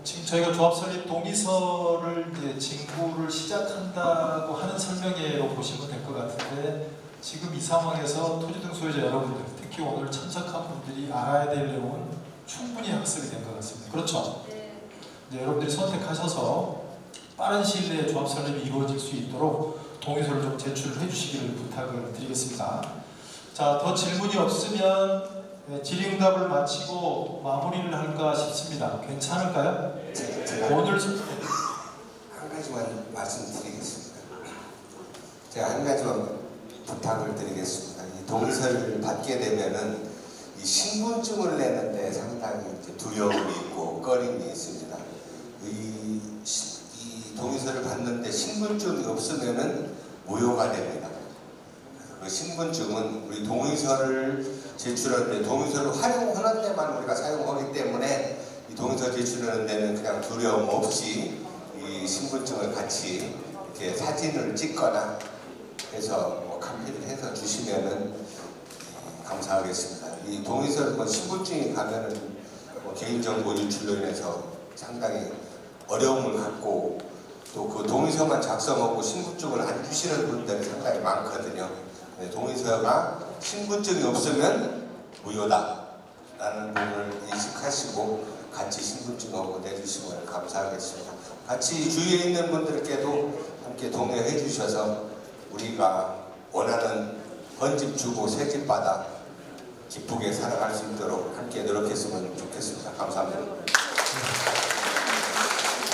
지금 저희가 조합 설립 동의서를 이제 진구를 시작한다고 하는 설명회로 보시면 될 것 같은데 지금 이 상황에서 토지 등 소유자 여러분들, 특히 오늘 참석한 분들이 알아야 될 내용은 충분히 학습이 된 것 같습니다. 그렇죠? 이제 여러분들이 선택하셔서 빠른 시일 내에 조합 설립이 이루어질 수 있도록 동의서를 좀 제출해 주시기를 부탁을 드리겠습니다. 자, 더 질문이 없으면 질의응답을 마치고 마무리를 할까 싶습니다. 괜찮을까요? 제가 오늘 한 가지만 말씀드리겠습니다. 제가 한 가지만 부탁을 드리겠습니다. 이 동의서를 받게 되면은 이 신분증을 내는데 상당히 이제 두려움이 있고 꺼림이 있습니다. 이 동의서를 받는데 신분증이 없으면은 무효가 됩니다. 그 신분증은 우리 동의서를 제출하는데 동의서를 활용하는 데만 우리가 사용하기 때문에 이 동의서 제출하는 데는 그냥 두려움 없이 이 신분증을 같이 이렇게 사진을 찍거나 해서 뭐 카피를 해서 주시면은 감사하겠습니다. 이 동의서 뭐 신분증이 가면은 뭐 개인정보 유출로 인해서 상당히 어려움을 갖고 또 그 동의서만 작성하고 신분증을 안 주시는 분들이 상당히 많거든요. 동의서가 신분증이 없으면 무효다라는 부분을 인식하시고 같이 신분증하고 내주시면 감사하겠습니다. 같이 주위에 있는 분들께도 함께 동의해 주셔서 우리가 원하는 헌집 주고 새집 받아 기쁘게 살아갈 수 있도록 함께 노력했으면 좋겠습니다. 감사합니다.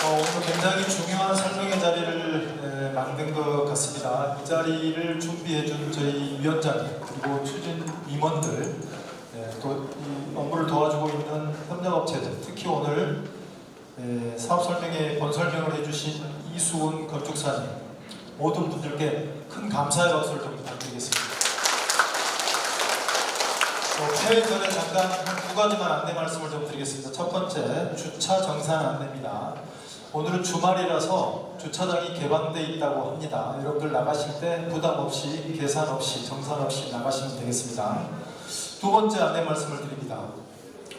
오늘 굉장히 중요한 설명의 자리를 만든 것 같습니다. 이 자리를 준비해준 저희 위원장님 그리고 추진 임원들 또 이 업무를 도와주고 있는 협력업체들 특히 오늘 사업 설명회 본설명을 해주신 이수은 건축사님 모든 분들께 큰 감사의 박수를 좀 부탁드리겠습니다. 폐회 전에 잠깐 한 두 가지만 안내 말씀을 좀 드리겠습니다. 첫 번째 주차 정산 안내입니다. 오늘은 주말이라서 주차장이 개방되어 있다고 합니다. 여러분들 나가실 때 부담 없이 계산 없이 정산 없이 나가시면 되겠습니다. 두 번째 안내 말씀을 드립니다.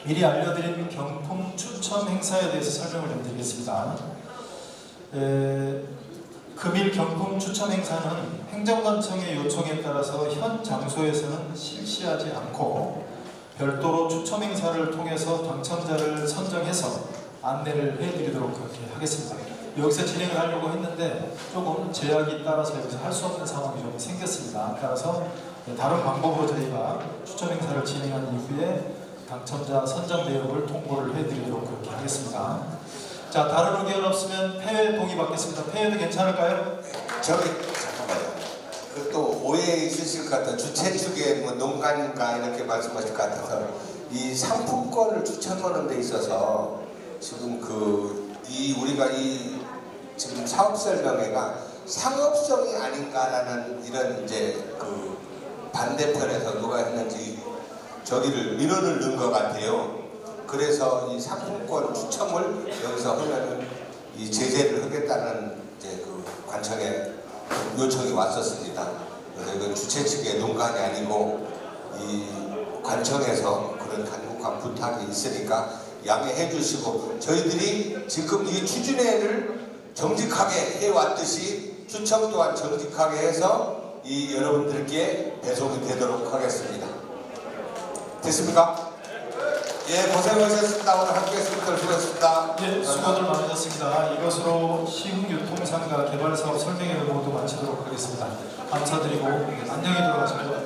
미리 알려드린 경품 추첨 행사에 대해서 설명을 좀 드리겠습니다. 금일 경품 추첨 행사는 행정관청의 요청에 따라서 현 장소에서는 실시하지 않고 별도로 추첨 행사를 통해서 당첨자를 선정해서 안내를 해드리도록 그렇게 하겠습니다. 여기서 진행을 하려고 했는데 조금 제약이 따라서 여기서 할 수 없는 상황이 좀 생겼습니다. 따라서 다른 방법으로 저희가 추첨 행사를 진행한 이후에 당첨자 선정 내역을 통보를 해드리도록 그렇게 하겠습니다. 자, 다른 의견 없으면 폐회 동의 받겠습니다. 폐회도 괜찮을까요? 저기 잠깐만요. 그 또 오해 있으실 것 같아요. 주최 측에 뭐 농간인가 이렇게 말씀하실 것 같아서 이 상품권을 추첨하는 데 있어서 지금 우리가 지금 사업 설명회가 상업성이 아닌가라는 이런 이제 그 반대편에서 누가 했는지 저기를 민원을 넣은 것 같아요. 그래서 이 상품권 추첨을 여기서 하면은 이 제재를 하겠다는 이제 그 관청에 요청이 왔었습니다. 그래서 이건 주최 측의 농간이 아니고 이 관청에서 그런 간곡한 부탁이 있으니까 양해해 주시고 저희들이 지금 이 추진회를 정직하게 해왔듯이 추첨 또한 정직하게 해서 이 여러분들께 배송이 되도록 하겠습니다. 됐습니까? 예, 고생하셨습니다. 오늘 함께 수고들 수고했습니다. 예, 수고들 많으셨습니다. 이것으로 시흥유통상가 개발사업 설명회를 모두 마치도록 하겠습니다. 감사드리고 안녕히 들어가십시오.